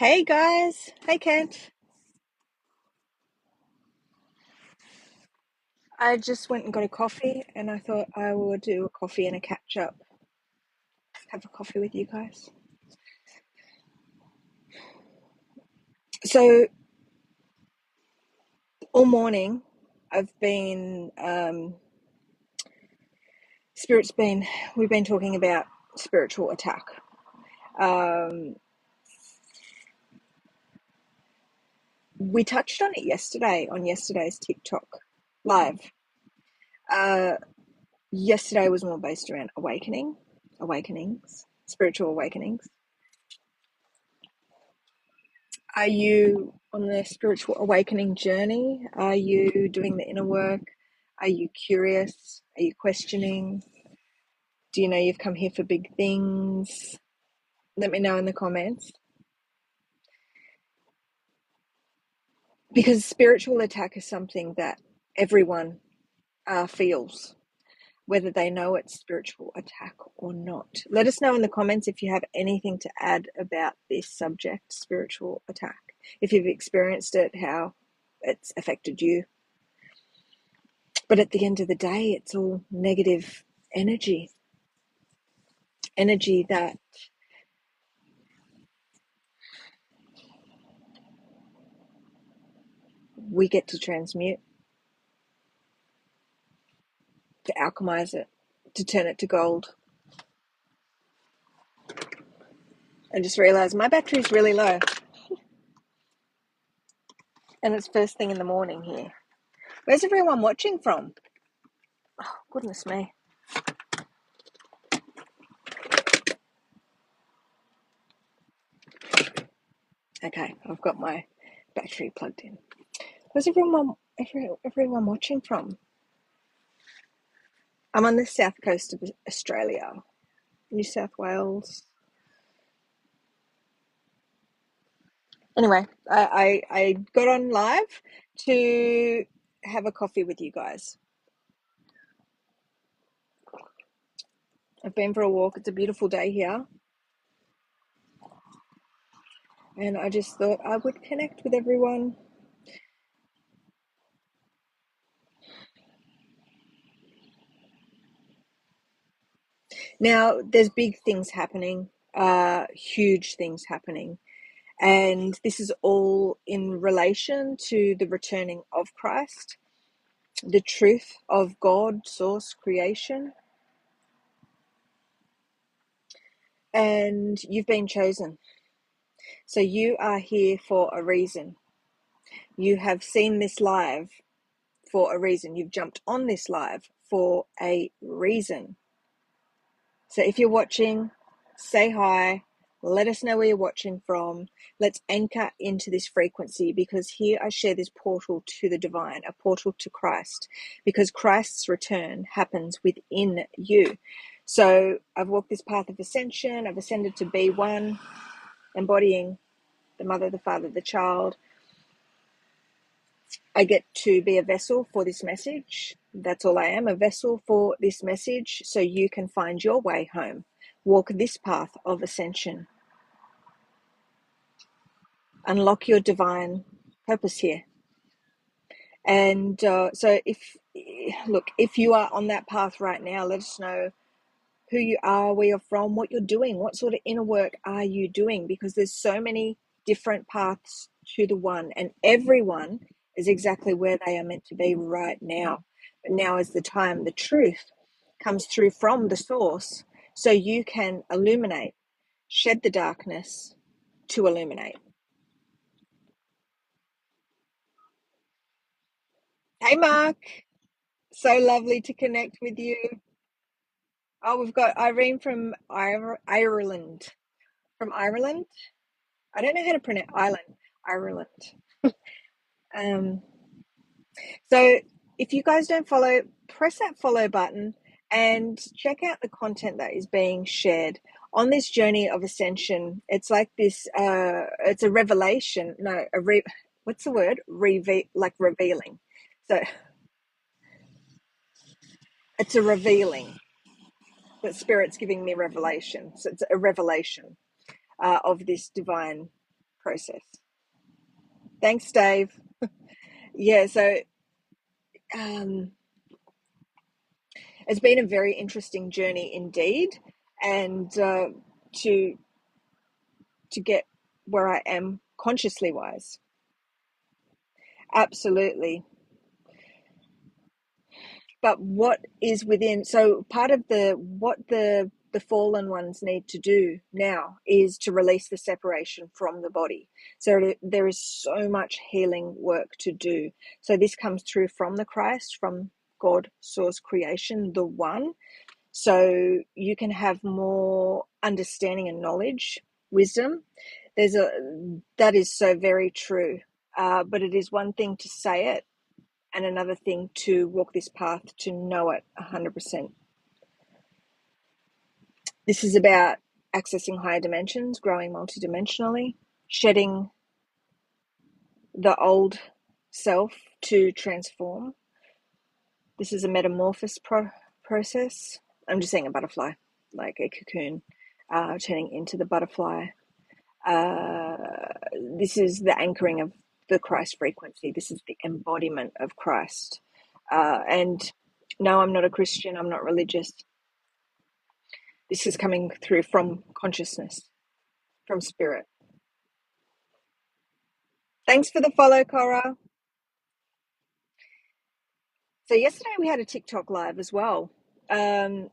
Hey guys, hey Kent. I just went and got a coffee and I thought I would do a coffee and a catch up. Have a coffee with you guys. So, all morning I've been, Spirit's been, we've been talking about spiritual attack. Um, we touched on it yesterday on yesterday's TikTok live. Uh, Yesterday was more based around awakenings, spiritual awakenings. Are you on the spiritual awakening journey? Are you doing the inner work? Are you curious? Are you questioning? Do you know you've come here for big things? Let me know in the comments. Because spiritual attack is something that everyone feels, whether they know it's spiritual attack or not. Let us know in the comments if you have anything to add about this subject, spiritual attack. If you've experienced it, how it's affected you. But at the end of the day, it's all negative energy, energy that we get to transmute, to alchemize it, to turn it to gold. I just realized my battery's really low and it's first thing in the morning here. Where's everyone watching from? Oh, goodness me. Okay, I've got my battery plugged in. Where's everyone watching from? I'm on the south coast of Australia, New South Wales. Anyway, I got on live to have a coffee with you guys. I've been for a walk. It's a beautiful day here. And I just thought I would connect with everyone. Now, there's big things happening, huge things happening. And this is all in relation to the returning of Christ, the truth of God, source, creation. And you've been chosen. So you are here for a reason. You have seen this live for a reason. You've jumped on this live for a reason. So if you're watching, say hi, let us know where you're watching from. Let's anchor into this frequency, because here I share this portal to the divine, a portal to Christ, because Christ's return happens within you. So I've walked this path of ascension. I've ascended to be one, embodying the mother, the father, the child. I get to be a vessel for this message. That's all I am, a vessel for this message, so you can find your way home. Walk this path of ascension. Unlock your divine purpose here. And so if you are on that path right now, let us know who you are, where you're from, what you're doing, what sort of inner work are you doing, because there's so many different paths to the one, and everyone is exactly where they are meant to be right now. But now is the time. The truth comes through from the source, so you can illuminate, shed the darkness to illuminate. Hey Mark, so lovely to connect with you. Oh, we've got Irene from Ireland. From Ireland? I don't know how to pronounce Ireland. Um, so if you guys don't follow, press that follow button and check out the content that is being shared on this journey of ascension. It's like this, it's a revelation. No, what's the word? Revealing. So it's a revealing, but Spirit's giving me revelation. So it's a revelation of this divine process. Thanks, Dave. Yeah, so it's been a very interesting journey indeed, and to get where I am consciously wise. Absolutely. But what is within, so part of what the fallen ones need to do now is to release the separation from the body. So there is so much healing work to do. So this comes through from the Christ, from God, source, creation, the one. So you can have more understanding and knowledge, wisdom. That is so very true. But it is one thing to say it and another thing to walk this path, to know it 100%. This is about accessing higher dimensions, growing multidimensionally, shedding the old self to transform. This is a metamorphosis process. I'm just saying a butterfly, like a cocoon, turning into the butterfly. This is the anchoring of the Christ frequency. This is the embodiment of Christ. And no, I'm not a Christian. I'm not religious. This is coming through from consciousness, from spirit. Thanks for the follow, Cora. So yesterday we had a TikTok live as well. So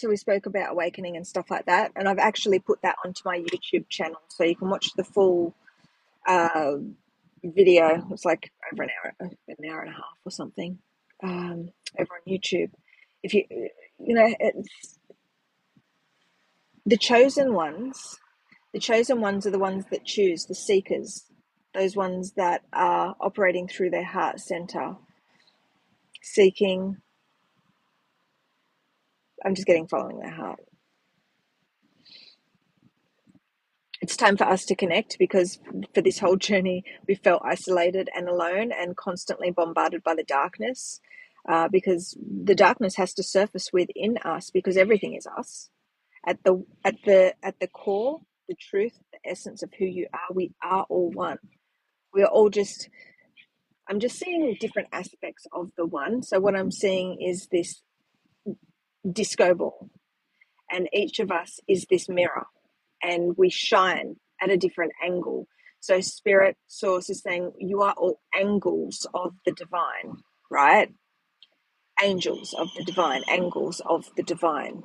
we spoke about awakening and stuff like that. And I've actually put that onto my YouTube channel. So you can watch the full video. It's like over an hour and a half or something, over on YouTube. If it's the chosen ones. The chosen ones are the ones that choose, the seekers, those ones that are operating through their heart center, seeking. I'm just getting following their heart. It's time for us to connect, because for this whole journey, we felt isolated and alone and constantly bombarded by the darkness, because the darkness has to surface within us, because everything is us. At the core, the truth, the essence of who you are, we are all one. We are all just, I'm just seeing different aspects of the one. So what I'm seeing is this disco ball, and each of us is this mirror, and we shine at a different angle. So spirit source is saying you are all angles of the divine, right? Angels of the divine, angles of the divine.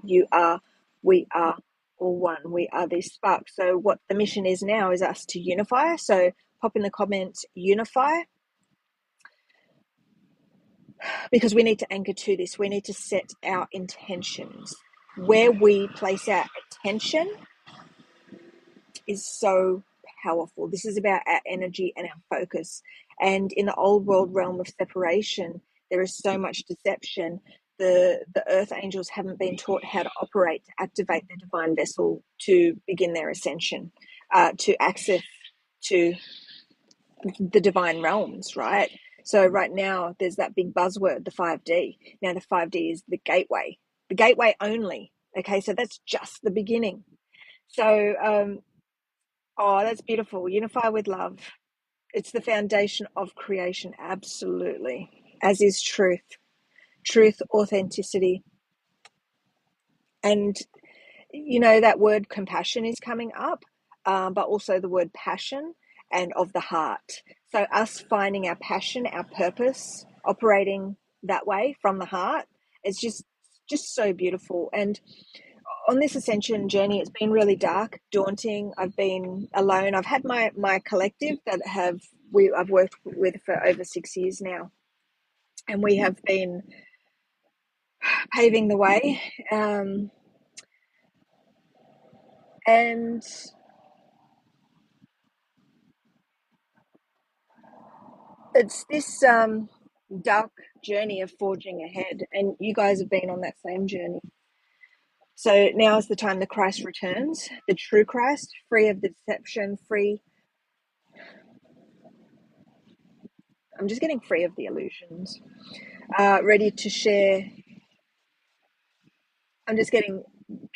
We are all one. We are this spark. So what the mission is now is us to unify. So pop in the comments, unify, because we need to anchor to this. We need to set our intentions. Where we place our attention is so powerful. This is about our energy and our focus. And in the old world realm of separation, there is so much deception. The earth angels haven't been taught how to operate, to activate the divine vessel, to begin their ascension, to access to the divine realms, right? So right now there's that big buzzword, the 5D. Now the 5D is the gateway only. Okay, so that's just the beginning. So oh, that's beautiful. Unify with love. It's the foundation of creation, absolutely. As is truth, authenticity. And, that word compassion is coming up, but also the word passion and of the heart. So us finding our passion, our purpose, operating that way from the heart, it's just so beautiful. And on this ascension journey, it's been really dark, daunting. I've been alone. I've had my collective that I've worked with for over 6 years now, and we have been paving the way. And it's this dark journey of forging ahead, and you guys have been on that same journey. So now is the time the Christ returns, the true Christ, free of the deception, free. I'm just getting free of the illusions, ready to share. I'm just getting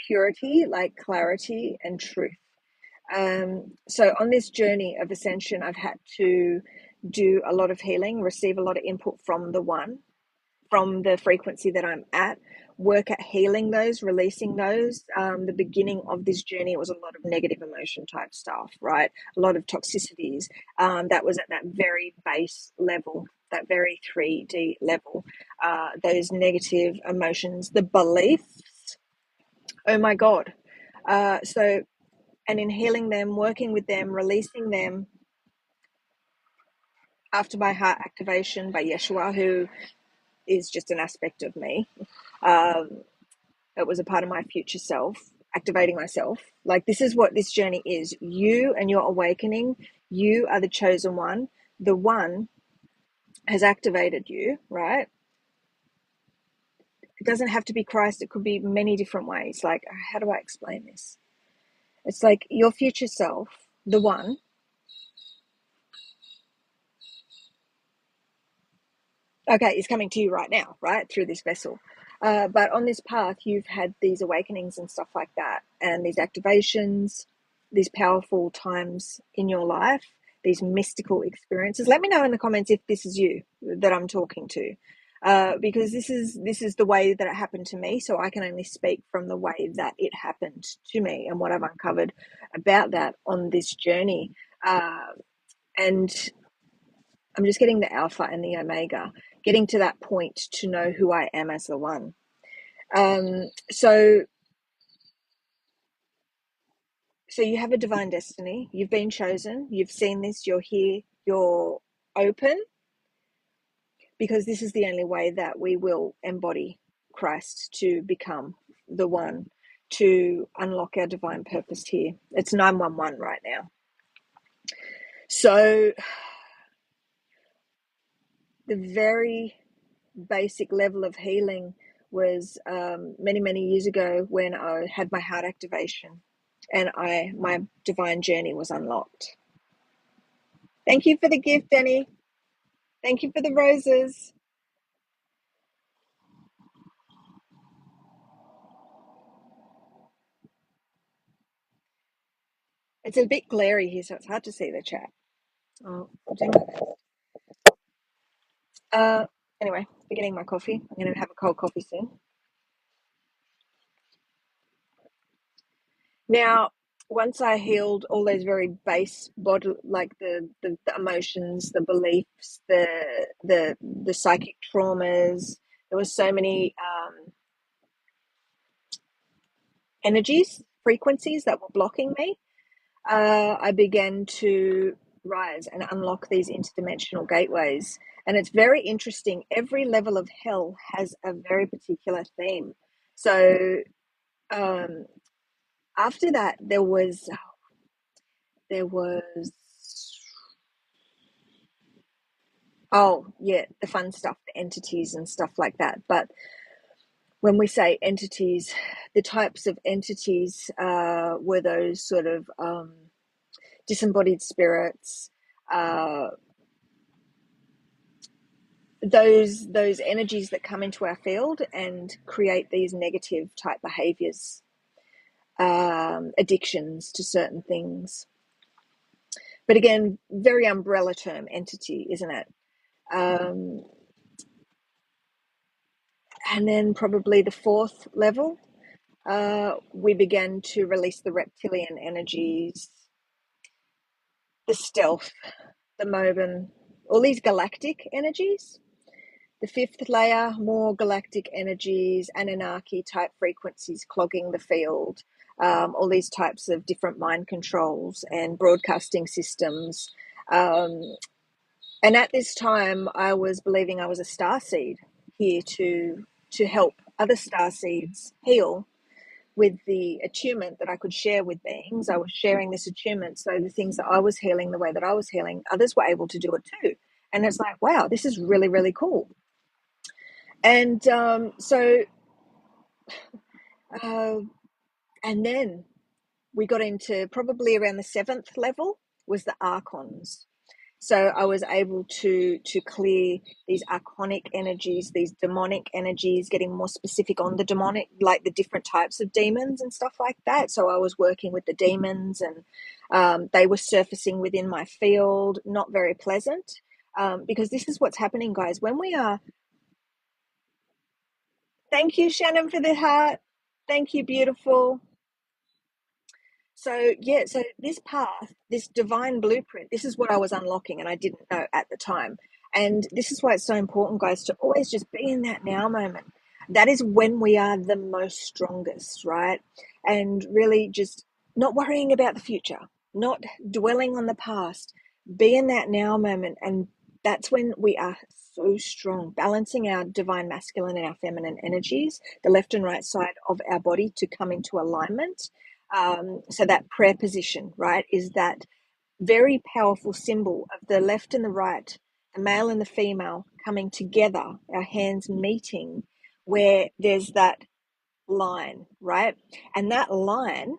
purity, like clarity and truth. So on this journey of ascension, I've had to do a lot of healing, receive a lot of input from the one, from the frequency that I'm at, work at healing those, releasing those. The beginning of this journey, it was a lot of negative emotion type stuff, right? A lot of toxicities. That was at that very base level, that very 3D level. Those negative emotions, the beliefs. Oh my God. So, and in healing them, working with them, releasing them after my heart activation by Yeshua, who is just an aspect of me. Um, it was a part of my future self, activating myself. Like, this is what this journey is. You and your awakening, you are the chosen one. The one has activated you, right? It doesn't have to be Christ. It could be many different ways. Like, how do I explain this? It's like your future self, the one, okay, is coming to you right now, right, through this vessel. But on this path, you've had these awakenings and stuff like that, and these activations, these powerful times in your life, these mystical experiences. Let me know in the comments if this is you that I'm talking to, because this is the way that it happened to me. So I can only speak from the way that it happened to me and what I've uncovered about that on this journey. And I'm just getting the alpha and the omega, getting to that point to know who I am as the one. So you have a divine destiny. You've been chosen. You've seen this. You're here. You're open, because this is the only way that we will embody Christ, to become the one, to unlock our divine purpose here. It's 911 right now. So the very basic level of healing was many, many years ago, when I had my heart activation and my divine journey was unlocked. Thank you for the gift, Danny. Thank you for the roses. It's a bit glary here, so it's hard to see the chat. Oh, I'll do my best. Anyway, beginning my coffee. I'm going to have a cold coffee soon. Now, once I healed all those very base body, like the emotions, the beliefs, the psychic traumas, there were so many energies, frequencies that were blocking me. I began to rise and unlock these interdimensional gateways. And it's very interesting. Every level of hell has a very particular theme. So after that, there was oh yeah, the fun stuff, the entities and stuff like that. But when we say entities, the types of entities were those sort of disembodied spirits, uh, those energies that come into our field and create these negative type behaviors, addictions to certain things. But again, very umbrella term, entity, isn't it? And then probably the fourth level, we began to release the reptilian energies, the stealth, the Moban, all these galactic energies. The fifth layer, more galactic energies, Anunnaki type frequencies clogging the field, all these types of different mind controls and broadcasting systems. And at this time, I was believing I was a star seed here to help other star seeds heal with the attunement that I could share with beings. I was sharing this attunement, so the things that I was healing, the way that I was healing, others were able to do it too. And it's like, wow, this is really, really cool. And and then we got into probably around the seventh level was the archons. So I was able to clear these archonic energies, these demonic energies, getting more specific on the demonic, like the different types of demons and stuff like that. So I was working with the demons, and they were surfacing within my field, not very pleasant. Because this is what's happening, guys. When we are, thank you, Shannon, for the heart. Thank you, beautiful. So, yeah, so this path, this divine blueprint, this is what I was unlocking and I didn't know at the time. And this is why it's so important, guys, to always just be in that now moment. That is when we are the most strongest, right? And really just not worrying about the future, not dwelling on the past. Be in that now moment. And that's when we are so strong, balancing our divine masculine and our feminine energies, the left and right side of our body to come into alignment. So that prayer position, right, is that very powerful symbol of the left and the right, the male and the female coming together, our hands meeting, where there's that line, right? And that line,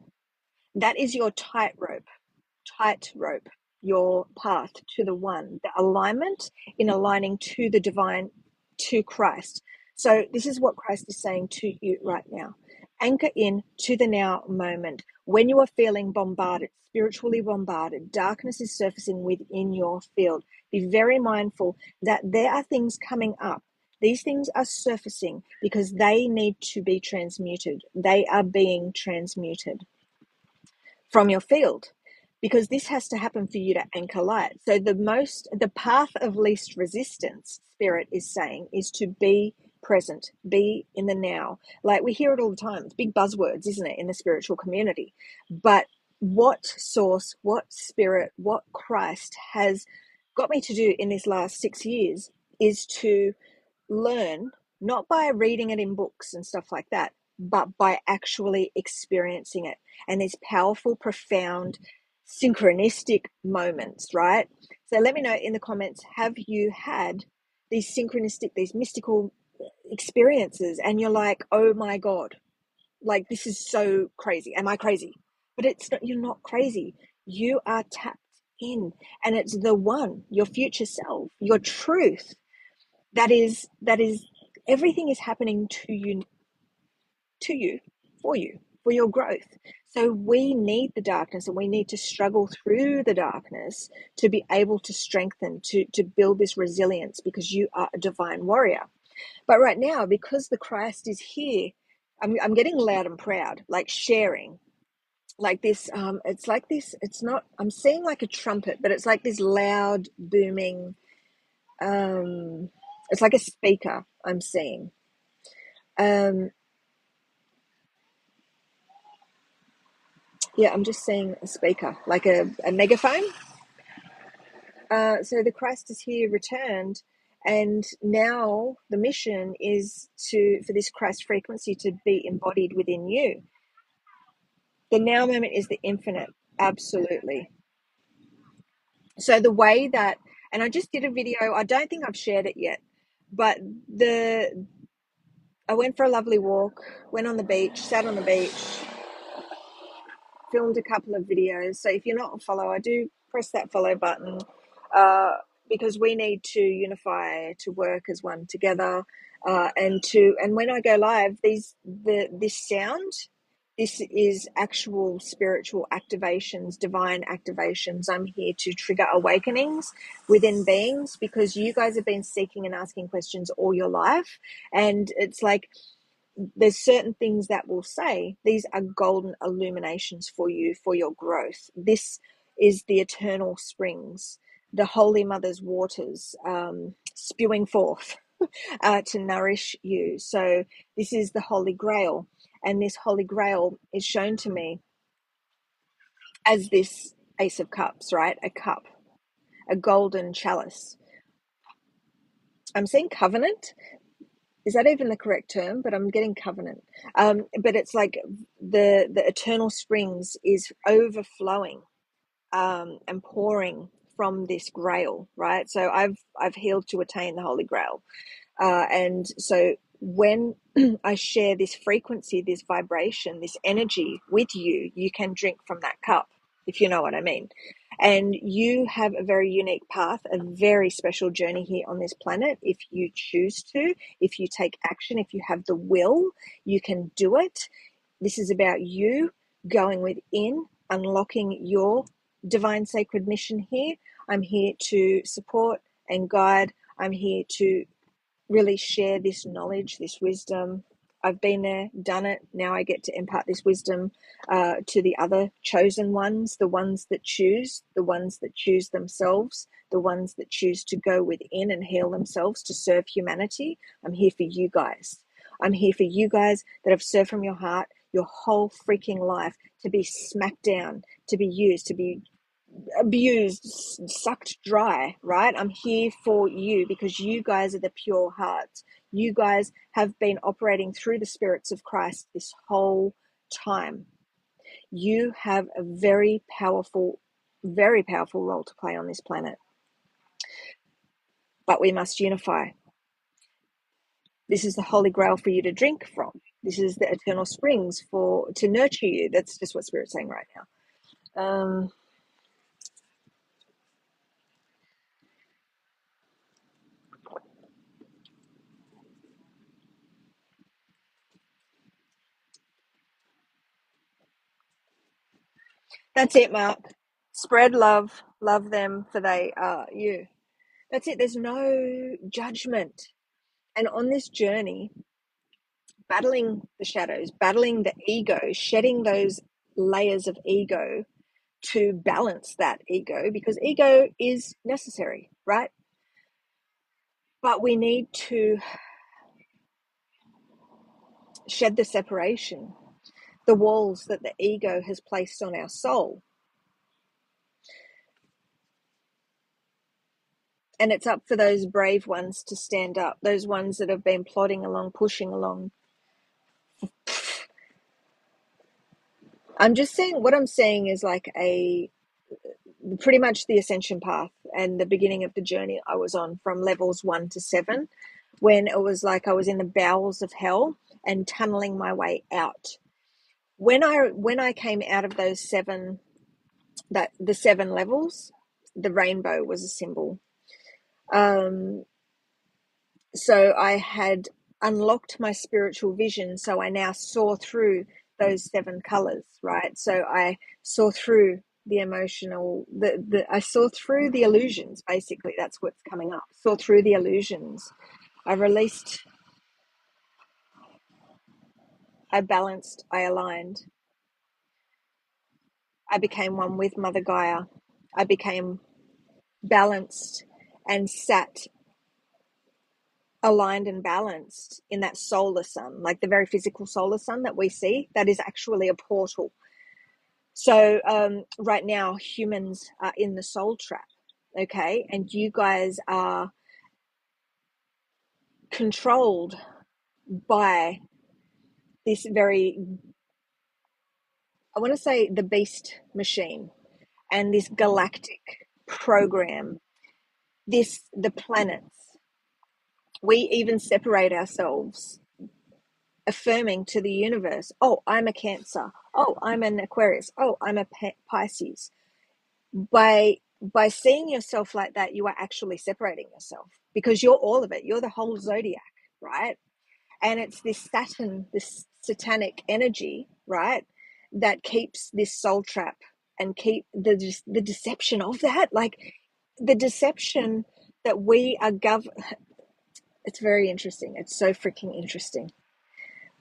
that is your tightrope, your path to the one, the alignment in aligning to the divine, to Christ. So this is what Christ is saying to you right now. Anchor in to the now moment. When you are feeling bombarded, spiritually bombarded, darkness is surfacing within your field. Be very mindful that there are things coming up. These things are surfacing because they need to be transmuted. They are being transmuted from your field, because this has to happen for you to anchor light. So the path of least resistance, Spirit is saying, is to be present, be in the now. Like we hear it all the time. It's big buzzwords, isn't it, in the spiritual community? But what source, what spirit, what Christ has got me to do in this last 6 years is to learn, not by reading it in books and stuff like that, but by actually experiencing it. And these powerful, profound, synchronistic moments, right? So let me know in the comments, have you had these synchronistic, these mystical experiences and you're like, oh my God, like this is so crazy. Am I crazy? But it's not, you're not crazy. You are tapped in, and it's the one, your future self, your truth, that is everything is happening to you for your growth. So we need the darkness, and we need to struggle through the darkness to be able to strengthen, to build this resilience, because you are a divine warrior. But right now, because the Christ is here, I'm getting loud and proud, like sharing like this. It's like this, it's not, I'm seeing like a trumpet, but it's like this loud booming, it's like a speaker I'm seeing. Yeah, I'm just seeing a speaker, like a megaphone. So the Christ is here returned, and now the mission is for this Christ frequency to be embodied within you. The now moment is the infinite, absolutely. So the way that, and I just did a video, I don't think I've shared it yet, but I went for a lovely walk, went on the beach, sat on the beach, filmed a couple of videos. So if you're not a follower, do press that follow button, uh, because we need to unify, to work as one together, and when I go live, this sound, this is actual spiritual activations, divine activations. I'm here to trigger awakenings within beings, because you guys have been seeking and asking questions all your life, and it's like there's certain things that will say these are golden illuminations for you, for your growth. This is the eternal springs, the Holy Mother's waters, spewing forth to nourish you. So this is the Holy Grail, and this Holy Grail is shown to me as this Ace of Cups, right? A cup, a golden chalice. I'm saying covenant. Is that even the correct term? But I'm getting covenant. But it's like the eternal springs is overflowing, and pouring from this grail, right? So I've healed to attain the Holy Grail, and so when I share this frequency, this vibration, this energy with you, you can drink from that cup, if you know what I mean. And you have a very unique path, a very special journey here on this planet. If you choose to, if you take action, if you have the will, you can do it. This is about you going within, unlocking your divine sacred mission here. I'm here to support and guide. I'm here to really share this knowledge, this wisdom. I've been there, done it. Now I get to impart this wisdom to the other chosen ones, the ones that choose themselves, the ones that choose to go within and heal themselves to serve humanity. I'm here for you guys. I'm here for you guys that have served from your heart your whole freaking life, to be smacked down, to be used, to be abused, sucked dry, right? I'm here for you because you guys are the pure hearts. You guys have been operating through the spirits of Christ this whole time. You have a very powerful role to play on this planet. But we must unify. This is the holy grail for you to drink from. This is the eternal springs to nurture you. That's just what Spirit's saying right now. That's it, Mark. Spread love. Love them for they are you. That's it. There's no judgment. And on this journey, battling the shadows, battling the ego, shedding those layers of ego to balance that ego, because ego is necessary, right? But we need to shed the separation, the walls that the ego has placed on our soul. And it's up for those brave ones to stand up, those ones that have been plodding along, pushing along. I'm just saying, what I'm saying is like pretty much the ascension path and the beginning of the journey I was on from levels 1 to 7, when it was like I was in the bowels of hell and tunneling my way out. When I came out of those the 7 levels, the rainbow was a symbol. So I had unlocked my spiritual vision, so I now saw through those 7 colors, right? So I saw through the emotional, I saw through the illusions. Basically, that's what's coming up. Saw through the illusions. I released, I balanced, I aligned. I became one with Mother Gaia. I became balanced and sat aligned and balanced in that solar sun, like the very physical solar sun that we see. That is actually a portal. So right now, humans are in the soul trap, okay? And you guys are controlled by this very, I want to say, the beast machine and this galactic program, the planets. We even separate ourselves, affirming to the universe, oh, I'm a Cancer. Oh, I'm an Aquarius. Oh, I'm a Pisces. By seeing yourself like that, you are actually separating yourself, because you're all of it. You're the whole zodiac, right? And it's this Saturn, this satanic energy, right, that keeps this soul trap and keep the deception of that, like the deception that we are It's very interesting. It's so freaking interesting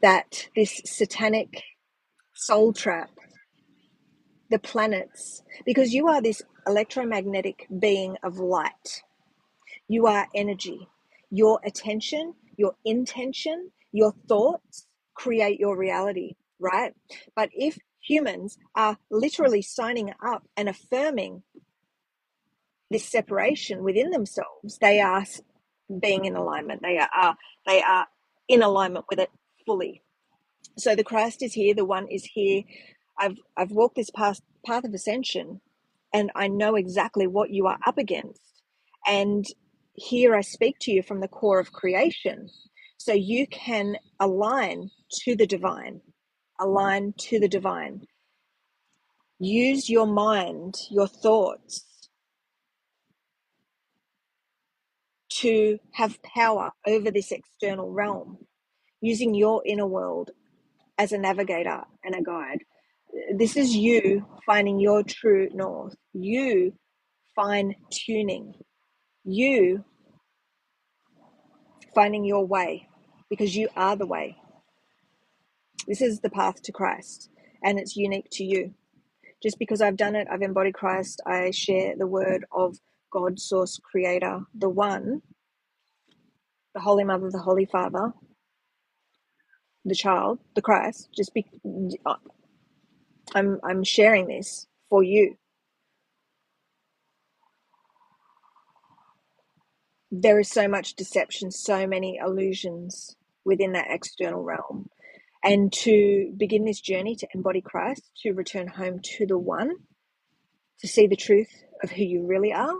that this satanic soul trap, the planets, because you are this electromagnetic being of light. You are energy. Your attention, your intention, your thoughts create your reality, right? But if humans are literally signing up and affirming this separation within themselves, they are being in alignment. They are in alignment with it fully. So the Christ is here, the one is here. I've walked this path of ascension, and I know exactly what you are up against. And here I speak to you from the core of creation, so you can align to the divine, align to the divine. Use your mind, your thoughts, to have power over this external realm, using your inner world as a navigator and a guide. This is you finding your true north, you fine tuning, you finding your way, because you are the way. This is the path to Christ, and it's unique to you. Just because I've done it, I've embodied Christ, I share the word of God, Source, Creator, the One, the Holy Mother, the Holy Father, the Child, the Christ. I'm sharing this for you. There is so much deception, so many illusions within that external realm. And to begin this journey to embody Christ, to return home to the One, to see the truth of who you really are,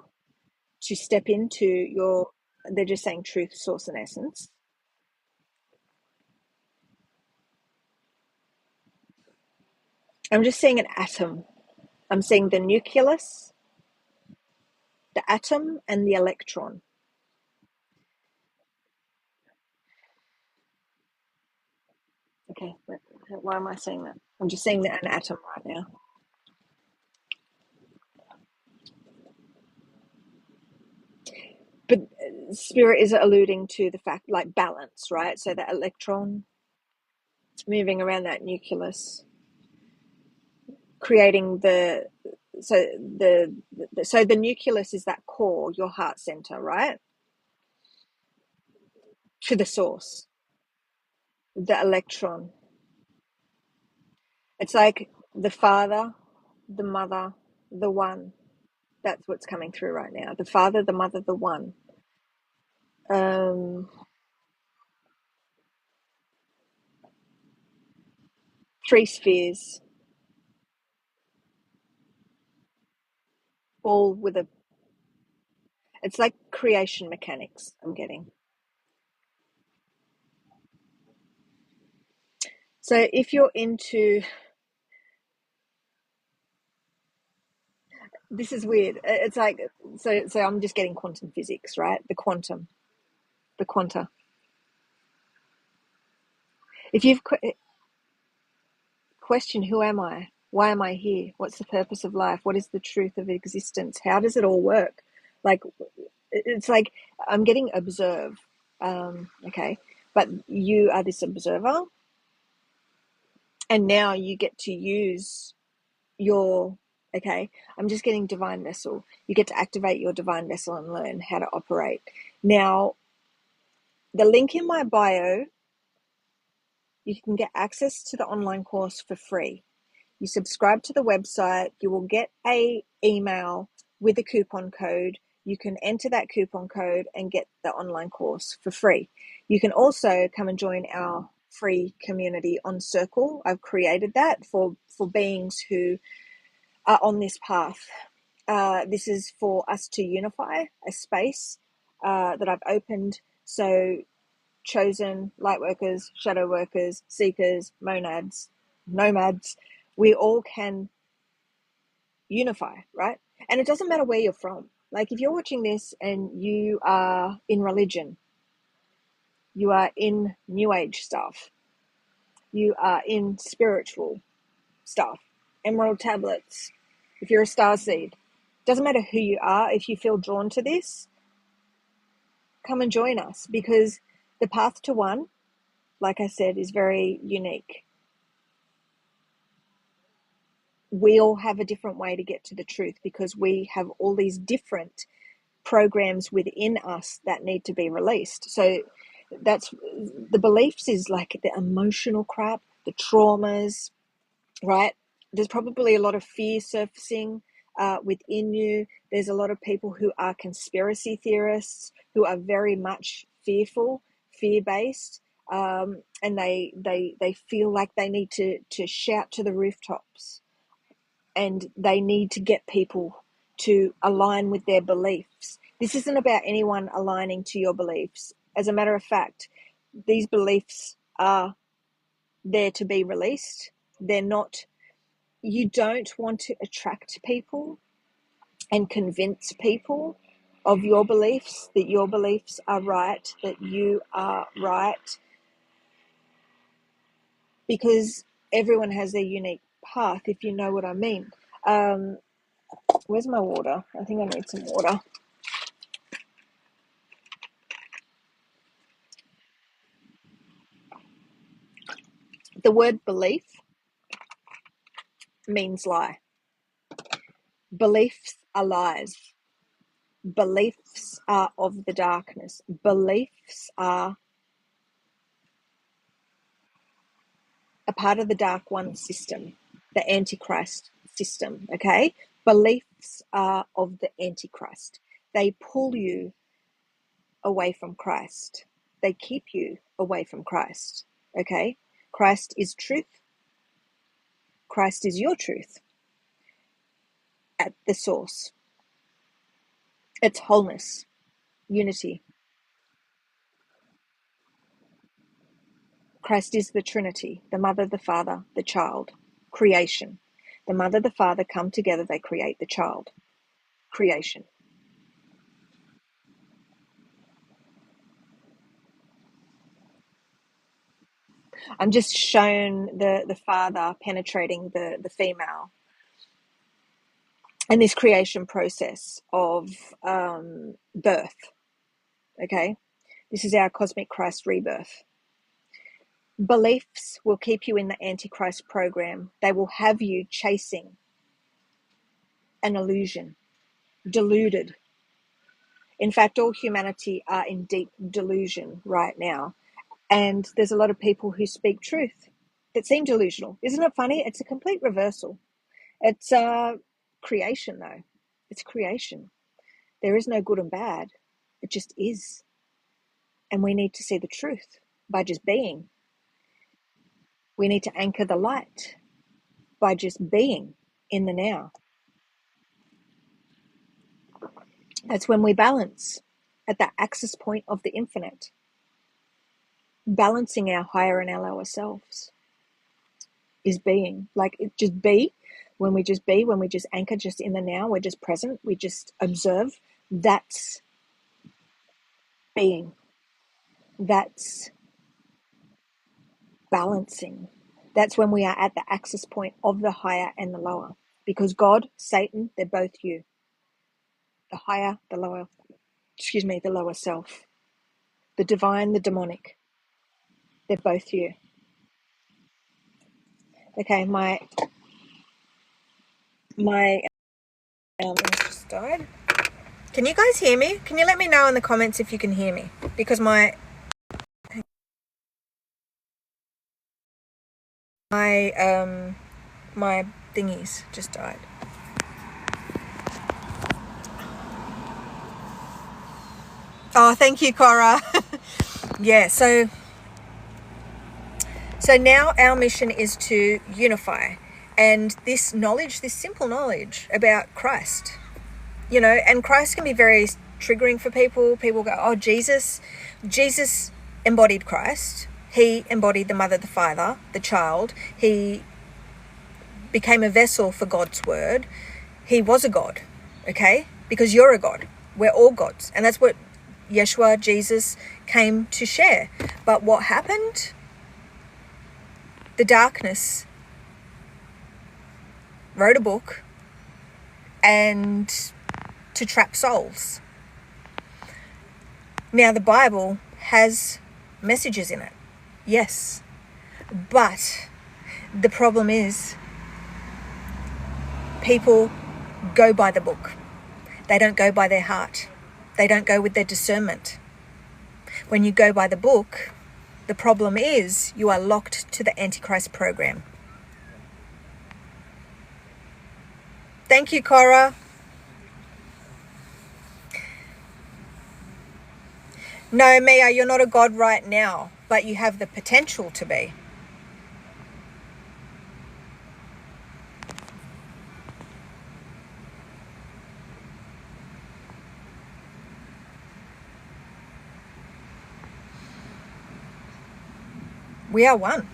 to step into your, they're just saying truth, source, and essence. I'm just seeing an atom. I'm seeing the nucleus, the atom, and the electron. Okay, why am I saying that? I'm just seeing an atom right now. But spirit is alluding to the fact, like balance, right? So the electron moving around that nucleus, creating the nucleus is that core, your heart center, right? To the source, the electron. It's like the Father, the Mother, the One. That's what's coming through right now. The Father, the Mother, the One. Um, 3 spheres, all with a. It's like creation mechanics. I'm getting. So if you're into, this is weird. It's like, so I'm just getting quantum physics, right? The quantum, the quanta. If you've questioned, who am I? Why am I here? What's the purpose of life? What is the truth of existence? How does it all work? Like, it's like I'm getting observe. Okay, but you are this observer, and now you get to use your. Okay, I'm just getting divine vessel. You get to activate your divine vessel and learn how to operate. Now, the link in my bio, you can get access to the online course for free. You subscribe to the website, you will get a email with a coupon code. You can enter that coupon code and get the online course for free. You can also come and join our free community on Circle. I've created that for beings who are on this path. This is for us to unify a space that I've opened. So chosen, light workers, shadow workers, seekers, monads, nomads, we all can unify, right? And it doesn't matter where you're from. Like if you're watching this and you are in religion, you are in new age stuff, you are in spiritual stuff, emerald tablets, if you're a star seed, doesn't matter who you are, if you feel drawn to this, come and join us, because the path to one, like I said, is very unique. We all have a different way to get to the truth because we have all these different programs within us that need to be released. So that's the beliefs, is like the emotional crap, the traumas, right? There's probably a lot of fear surfacing within you. There's a lot of people who are conspiracy theorists, who are very much fearful, fear-based, and they feel like they need to shout to the rooftops, and they need to get people to align with their beliefs. This isn't about anyone aligning to your beliefs. As a matter of fact, these beliefs are there to be released. They're not You don't want to attract people and convince people of your beliefs, that your beliefs are right, that you are right, because everyone has their unique path, if you know what I mean. Where's my water? I think I need some water. The word belief means lie. Beliefs are lies. Beliefs are of the darkness. Beliefs are a part of the dark one system, the Antichrist system, okay? Beliefs are of the Antichrist. They pull you away from Christ. They keep you away from Christ, okay? Christ is truth. Christ is your truth at the source. It's wholeness, unity. Christ is the Trinity, the Mother, the Father, the Child, creation. The Mother, the Father come together, they create the child, creation. I'm just shown the father penetrating the female and this creation process of birth. Okay, this is our cosmic Christ rebirth. Beliefs will keep you in the Antichrist program. They will have you chasing an illusion, deluded. In fact, all humanity are in deep delusion right now. And there's a lot of people who speak truth that seem delusional. Isn't it funny? It's a complete reversal. It's creation, though. It's creation. There is no good and bad. It just is. And we need to see the truth by just being. We need to anchor the light by just being in the now. That's when we balance at that axis point of the infinite, balancing our higher and our lower selves is being. Like, it just be. When we just be, when we just anchor just in the now, we're just present, we just observe. That's being. That's balancing. That's when we are at the axis point of the higher and the lower. Because God, Satan, they're both you. The higher, the lower, the lower self. The divine, the demonic. They're both you. Okay, my just died. Can you guys hear me? Can you let me know in the comments if you can hear me? Because my thingies just died. Oh, thank you, Cora. Yeah, so now our mission is to unify. And this knowledge, this simple knowledge about Christ, and Christ can be very triggering for people. People go, oh, Jesus embodied Christ. He embodied the Mother, the Father, the Child. He became a vessel for God's word. He was a God, okay? Because you're a God. We're all gods. And that's what Yeshua, Jesus, came to share. But what happened? The darkness wrote a book and to trap souls. Now, the Bible has messages in it, yes. But the problem is people go by the book. They don't go by their heart. They don't go with their discernment. When you go by the book, the problem is you are locked to the Antichrist program. Thank you, Cora. No, Mia, you're not a god right now, but you have the potential to be. We are one.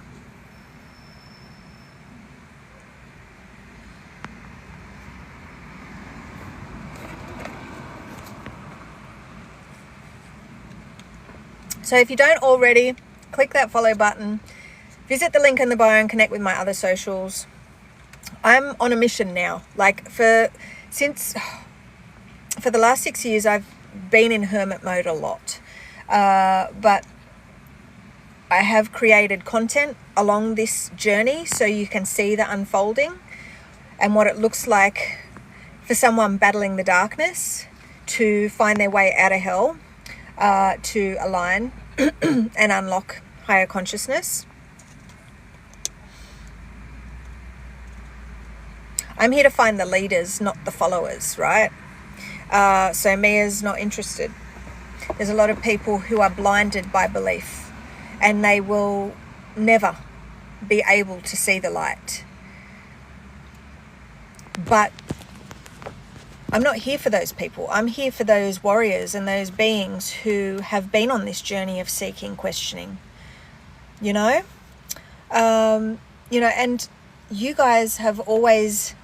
So if you don't already, click that follow button, visit the link in the bio and connect with my other socials. I'm on a mission now. Like for the last 6 years, I've been in hermit mode a lot. But I have created content along this journey so you can see the unfolding and what it looks like for someone battling the darkness to find their way out of hell, to align and unlock higher consciousness. I'm here to find the leaders, not the followers, right? So Mia's not interested. There's a lot of people who are blinded by belief, and they will never be able to see the light. But I'm not here for those people. I'm here for those warriors and those beings who have been on this journey of seeking, questioning, you know, and you guys have always,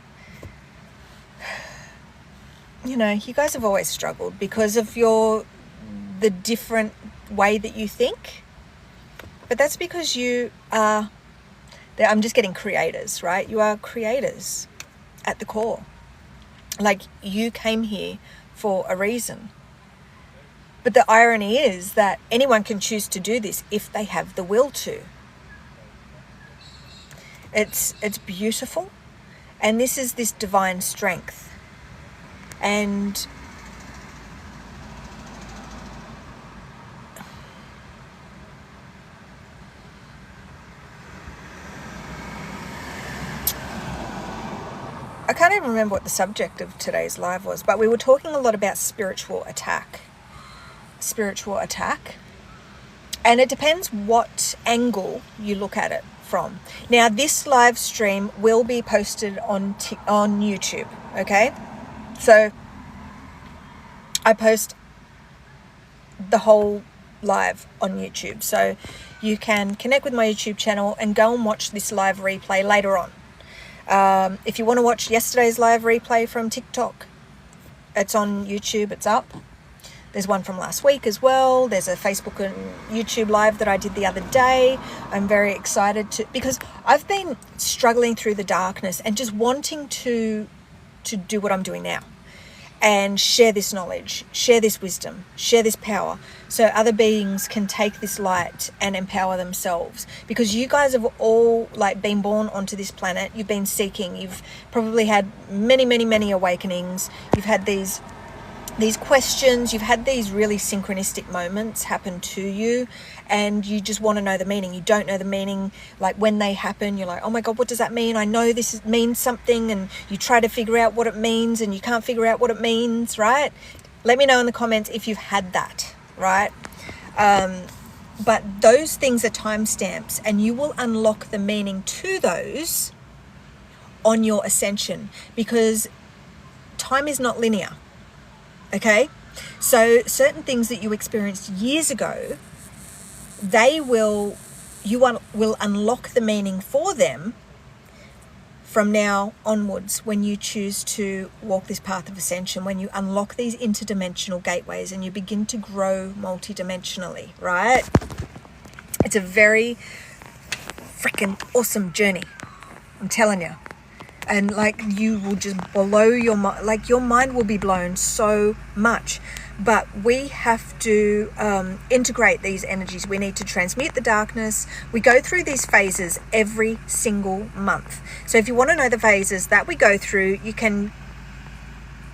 you guys have always struggled because of the different way that you think. But that's because you are, I'm just getting creators, right? You are creators at the core. Like, you came here for a reason. But the irony is that anyone can choose to do this if they have the will to. It's beautiful. And this is this divine strength. And I can't even remember what the subject of today's live was, but we were talking a lot about spiritual attack. And it depends what angle you look at it from. Now, this live stream will be posted on YouTube, okay? So I post the whole live on YouTube. So you can connect with my YouTube channel and go and watch this live replay later on. If you want to watch yesterday's live replay from TikTok, it's on YouTube, it's up. There's one from last week as well. There's a Facebook and YouTube live that I did the other day. I'm very excited because I've been struggling through the darkness and just wanting to do what I'm doing now and share this knowledge, share this wisdom, share this power, so other beings can take this light and empower themselves. Because you guys have all been born onto this planet. You've been seeking. You've probably had many, many, many awakenings. You've had these questions. You've had these really synchronistic moments happen to you, and you just want to know the meaning. You don't know the meaning. Like, when they happen, you're like, oh my God, what does that mean? I know this means something, and you try to figure out what it means and you can't figure out what it means, right? Let me know in the comments if you've had that, right? But those things are timestamps, and you will unlock the meaning to those on your ascension, because time is not linear. Okay, so certain things that you experienced years ago, you will unlock the meaning for them from now onwards when you choose to walk this path of ascension, when you unlock these interdimensional gateways and you begin to grow multidimensionally, right? It's a very freaking awesome journey, I'm telling you. And you will just blow your mind, your mind will be blown so much. But we have to integrate these energies. We need to transmute the darkness. We go through these phases every single month. So if you want to know the phases that we go through, you can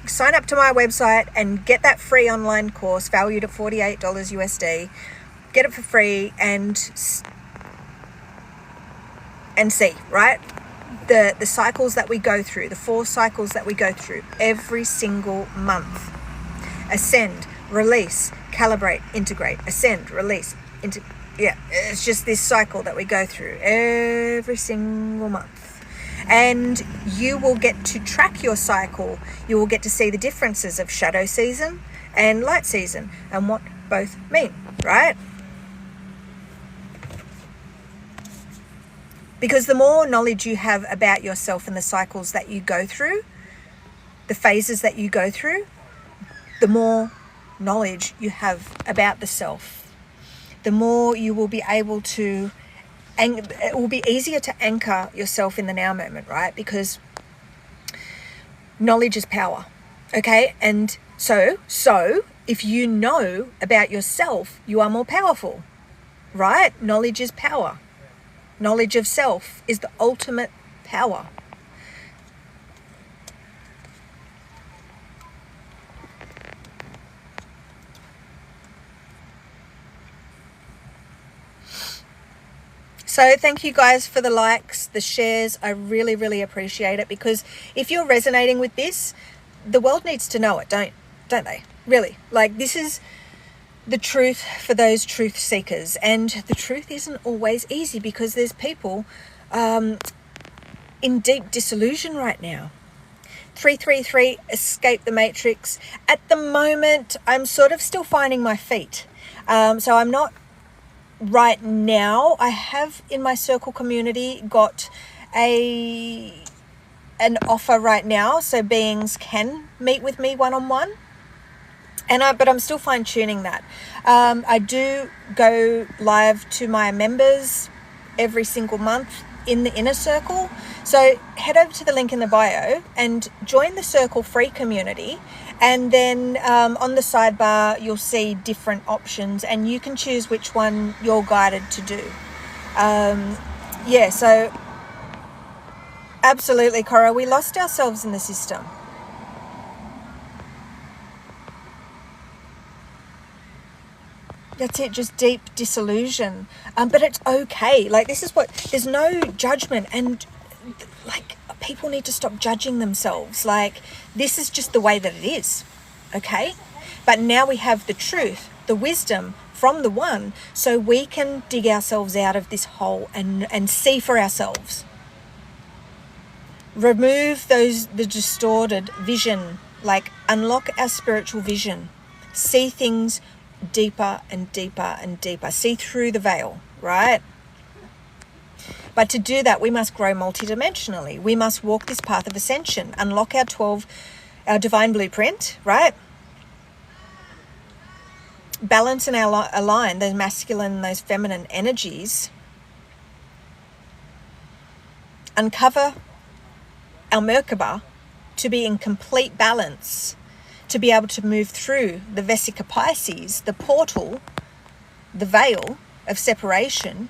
sign up to my website and get that free online course valued at $48 USD. Get it for free and see, right? The cycles that we go through, the 4 cycles that we go through every single month. Ascend, release, calibrate, integrate, ascend, release, it's just this cycle that we go through every single month. And you will get to track your cycle. You will get to see the differences of shadow season and light season and what both mean, right? Because the more knowledge you have about yourself and the cycles that you go through, the phases that you go through, the more knowledge you have about the self. the more you will be able to, and it will be easier to anchor yourself in the now moment, right? Because knowledge is power, okay? And so if you know about yourself, you are more powerful, right? Knowledge is power. Knowledge of self is the ultimate power. So thank you guys for the likes, the shares. I really, really appreciate it, because if you're resonating with this, the world needs to know it, don't they? Really, like, this is the truth for those truth seekers, and the truth isn't always easy, because there's people in deep disillusion right now. 333, escape the matrix. At the moment, I'm sort of still finding my feet. So I'm not right now. I have in my circle community got an offer right now, so beings can meet with me one-on-one. But I'm still fine-tuning that. I do go live to my members every single month in the inner circle. So head over to the link in the bio and join the Circle Free community. And then on the sidebar, you'll see different options, and you can choose which one you're guided to do. So absolutely, Cora, we lost ourselves in the system. That's it, just deep disillusion. But it's okay. Like, there's no judgment, and like, people need to stop judging themselves. Like, this is just the way that it is, okay? But now we have the truth, the wisdom from the one, so we can dig ourselves out of this hole and see for ourselves. Remove the distorted vision, like, unlock our spiritual vision. See things deeper and deeper and deeper. See through the veil, right? But to do that, we must grow multidimensionally. We must walk this path of ascension, unlock our divine blueprint, right? Balance and align those masculine and those feminine energies. Uncover our Merkaba to be in complete balance, to be able to move through the Vesica Pisces, the portal, the veil of separation,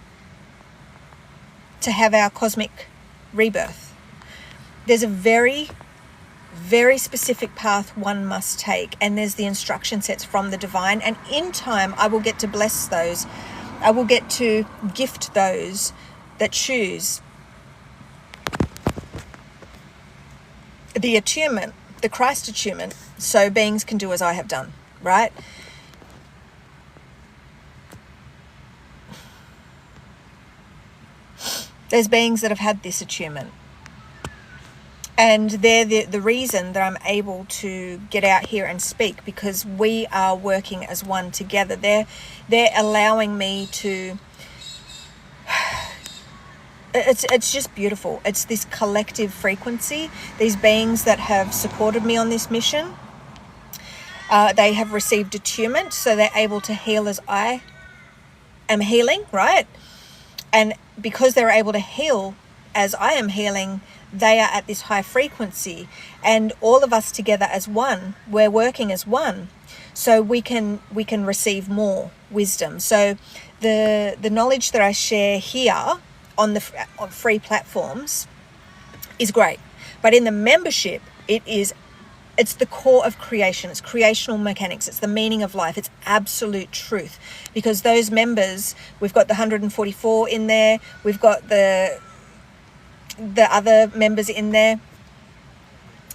to have our cosmic rebirth. There's a very, very specific path one must take, and there's the instruction sets from the divine, and in time I will get to bless those. I will get to gift those that choose the attunement, the Christ attunement, so beings can do as I have done, right? There's beings that have had this attunement, and they're the reason that I'm able to get out here and speak, because we are working as one together. They're allowing me to, it's just beautiful. It's this collective frequency. These beings that have supported me on this mission, they have received attunement, so they're able to heal as I am healing, right? And because they're able to heal as I am healing, they are at this high frequency, and all of us together as one, we're working as one, so we can receive more wisdom. So the knowledge that I share here on free platforms is great, but in the membership, it's the core of creation. It's creational mechanics. It's the meaning of life. It's absolute truth. Because those members, we've got the 144 in there. We've got the other members in there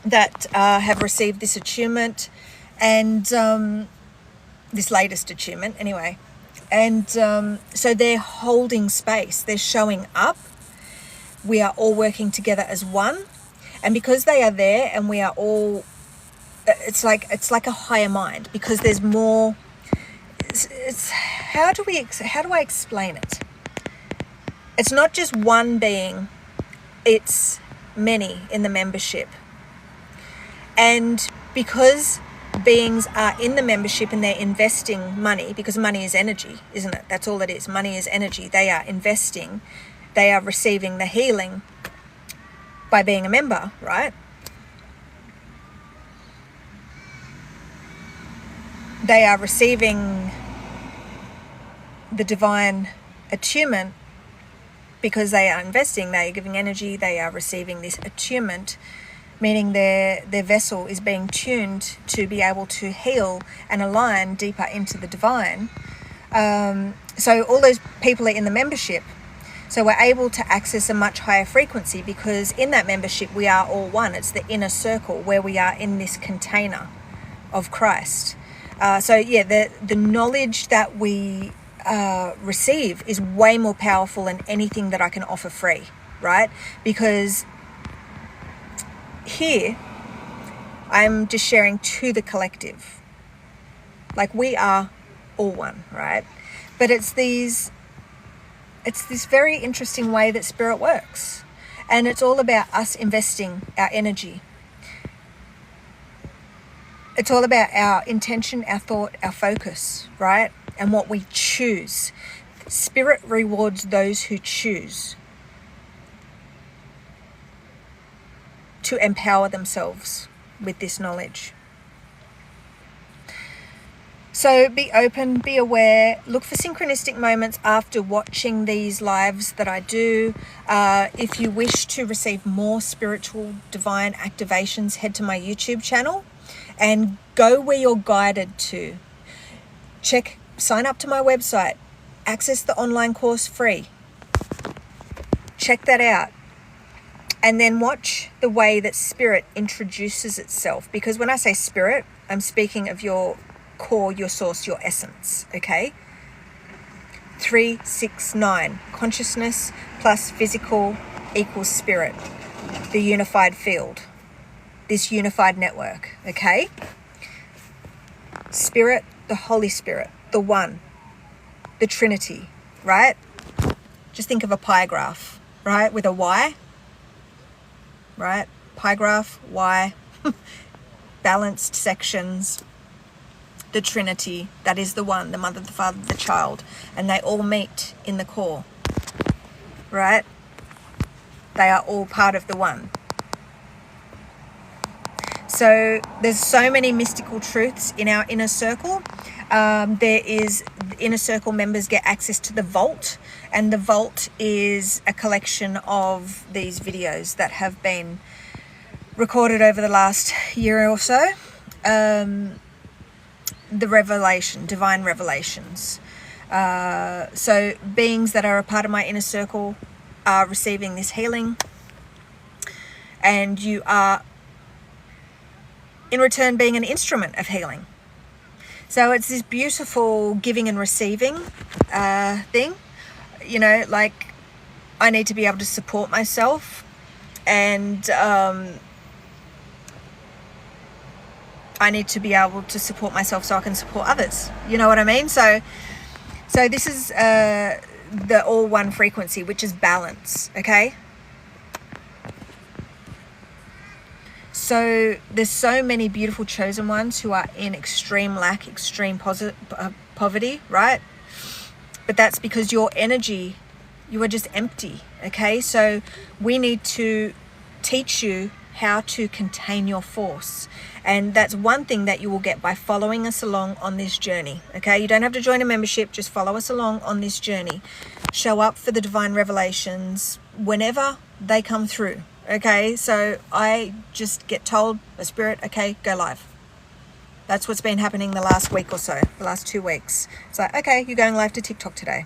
that have received this attunement, and this latest attunement anyway. And so they're holding space. They're showing up. We are all working together as one. And because they are there and we are all, it's like a higher mind, because there's more. It's how do I explain it? It's not just one being, it's many in the membership. And because beings are in the membership and they're investing money, because money is energy, isn't it? That's all it is. Money is energy. They are investing. They are receiving the healing by being a member, right? They are receiving the divine attunement because they are investing. They are giving energy. They are receiving this attunement, meaning their vessel is being tuned to be able to heal and align deeper into the divine. So all those people are in the membership. So we're able to access a much higher frequency, because in that membership we are all one. It's the inner circle where we are in this container of Christ. So yeah, the knowledge that we receive is way more powerful than anything that I can offer free, right? Because here I'm just sharing to the collective, like we are all one, right? But it's this very interesting way that spirit works, and it's all about us investing our energy. It's all about our intention, our thought, our focus, right? And what we choose. Spirit rewards those who choose to empower themselves with this knowledge. So be open, be aware, look for synchronistic moments after watching these lives that I do. If you wish to receive more spiritual divine activations, head to my YouTube channel and go where you're guided to. Sign up to my website, access the online course free. Check that out. And then watch the way that spirit introduces itself. Because when I say spirit, I'm speaking of your core, your source, your essence, okay? 3, 6, 9. Consciousness plus physical equals spirit. The unified field. This unified network, okay? Spirit, the Holy Spirit, the One, the Trinity, right? Just think of a pie graph, right? With a Y, right? Pie graph, Y, balanced sections. The Trinity, that is the One, the Mother, the Father, the Child, and they all meet in the core, right? They are all part of the One. So there's so many mystical truths in our inner circle. The inner circle members get access to the vault, and the vault is a collection of these videos that have been recorded over the last year or so. The revelation, divine revelations. So beings that are a part of my inner circle are receiving this healing, and you are in return being an instrument of healing. So it's this beautiful giving and receiving thing. You know, like I need to be able to support myself, and I need to be able to support myself so I can support others. You know what I mean? So this is the all one frequency, which is balance, okay? So there's so many beautiful chosen ones who are in extreme lack, extreme poverty, right? But that's because your energy, you are just empty, okay? So we need to teach you how to contain your force. And that's one thing that you will get by following us along on this journey, okay? You don't have to join a membership, just follow us along on this journey. Show up for the divine revelations whenever they come through, okay? So I just get told by spirit, okay, go live. That's what's been happening the last week or so, the last 2 weeks. It's like, okay, you're going live to TikTok today.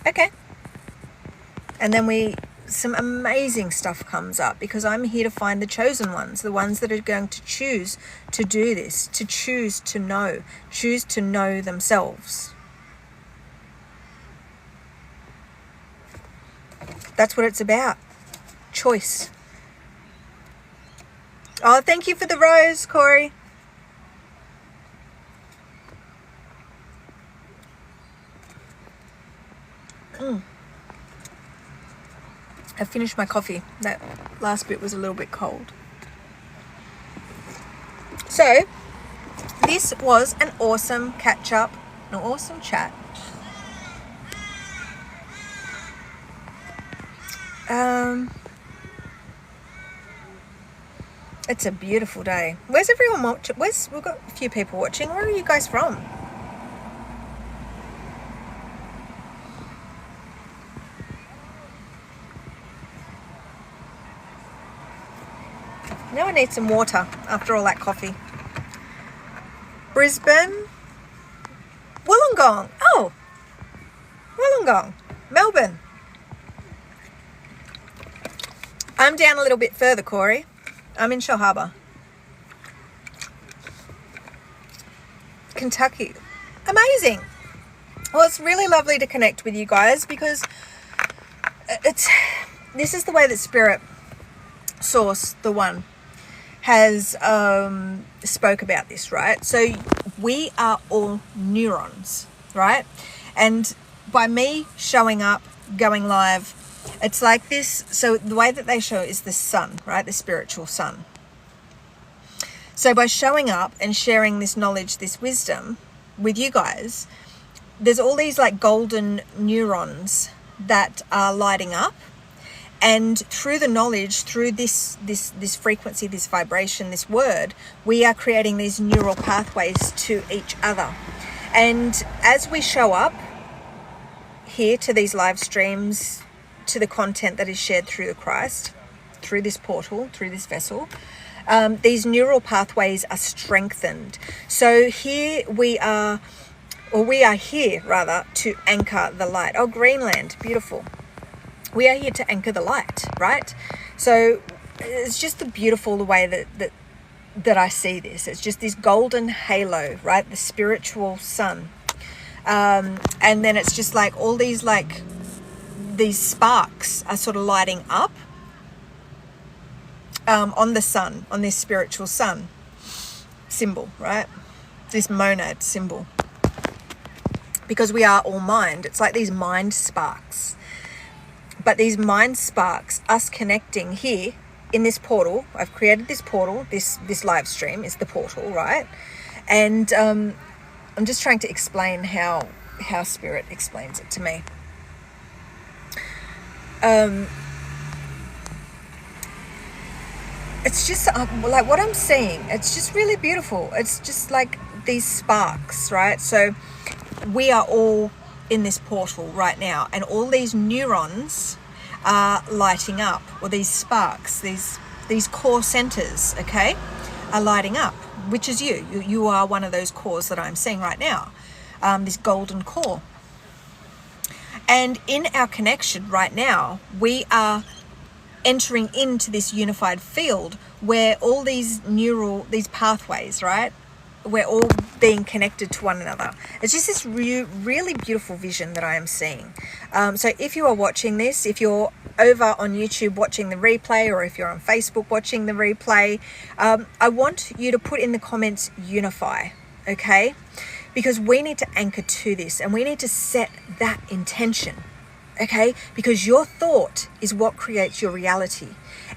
Okay. And then some amazing stuff comes up, because I'm here to find the chosen ones, the ones that are going to choose to do this, to choose to know themselves. That's what it's about. Choice. Oh, thank you for the rose, Corey. I finished my coffee. That last bit was a little bit cold. So, this was an awesome catch up, an awesome chat. It's a beautiful day. Where's everyone watching? We've got a few people watching. Where are you guys from? Now I need some water after all that coffee. Brisbane. Wollongong. Oh, Wollongong. Melbourne. I'm down a little bit further, Corey. I'm in Shellharbour. Kentucky. Amazing. Well, it's really lovely to connect with you guys because this is the way that Spirit Source, the one, has spoke about this, right? So we are all neurons, right? And by me showing up, going live, it's like this. So the way that they show is the sun, right? The spiritual sun. So by showing up and sharing this knowledge, this wisdom with you guys, there's all these like golden neurons that are lighting up. And through the knowledge, through this frequency, this vibration, this word, we are creating these neural pathways to each other. And as we show up here to these live streams, to the content that is shared through the Christ, through this portal, through this vessel, these neural pathways are strengthened. So here we are here rather to anchor the light. Oh, Greenland, beautiful. We are here to anchor the light, right? So it's just the way that I see this. It's just this golden halo, right? The spiritual sun. And then it's just like all these these sparks are sort of lighting up on the sun, on this spiritual sun symbol, right? This monad symbol. Because we are all mind. It's like these mind sparks. But these mind sparks, us connecting here in this portal, I've created this portal, this live stream is the portal, right? And I'm just trying to explain how Spirit explains it to me. It's just like what I'm seeing, it's just really beautiful. It's just like these sparks, right? So we are all in this portal right now, and all these neurons are lighting up, or these sparks, these core centers, okay, are lighting up, which is you are one of those cores that I'm seeing right now, this golden core. And in our connection right now, we are entering into this unified field where all these pathways, right, we're all being connected to one another. It's just this really beautiful vision that I am seeing. So if you are watching this, if you're over on YouTube watching the replay, or if you're on Facebook watching the replay, I want you to put in the comments unify, okay? Because we need to anchor to this, and we need to set that intention, okay? Because your thought is what creates your reality,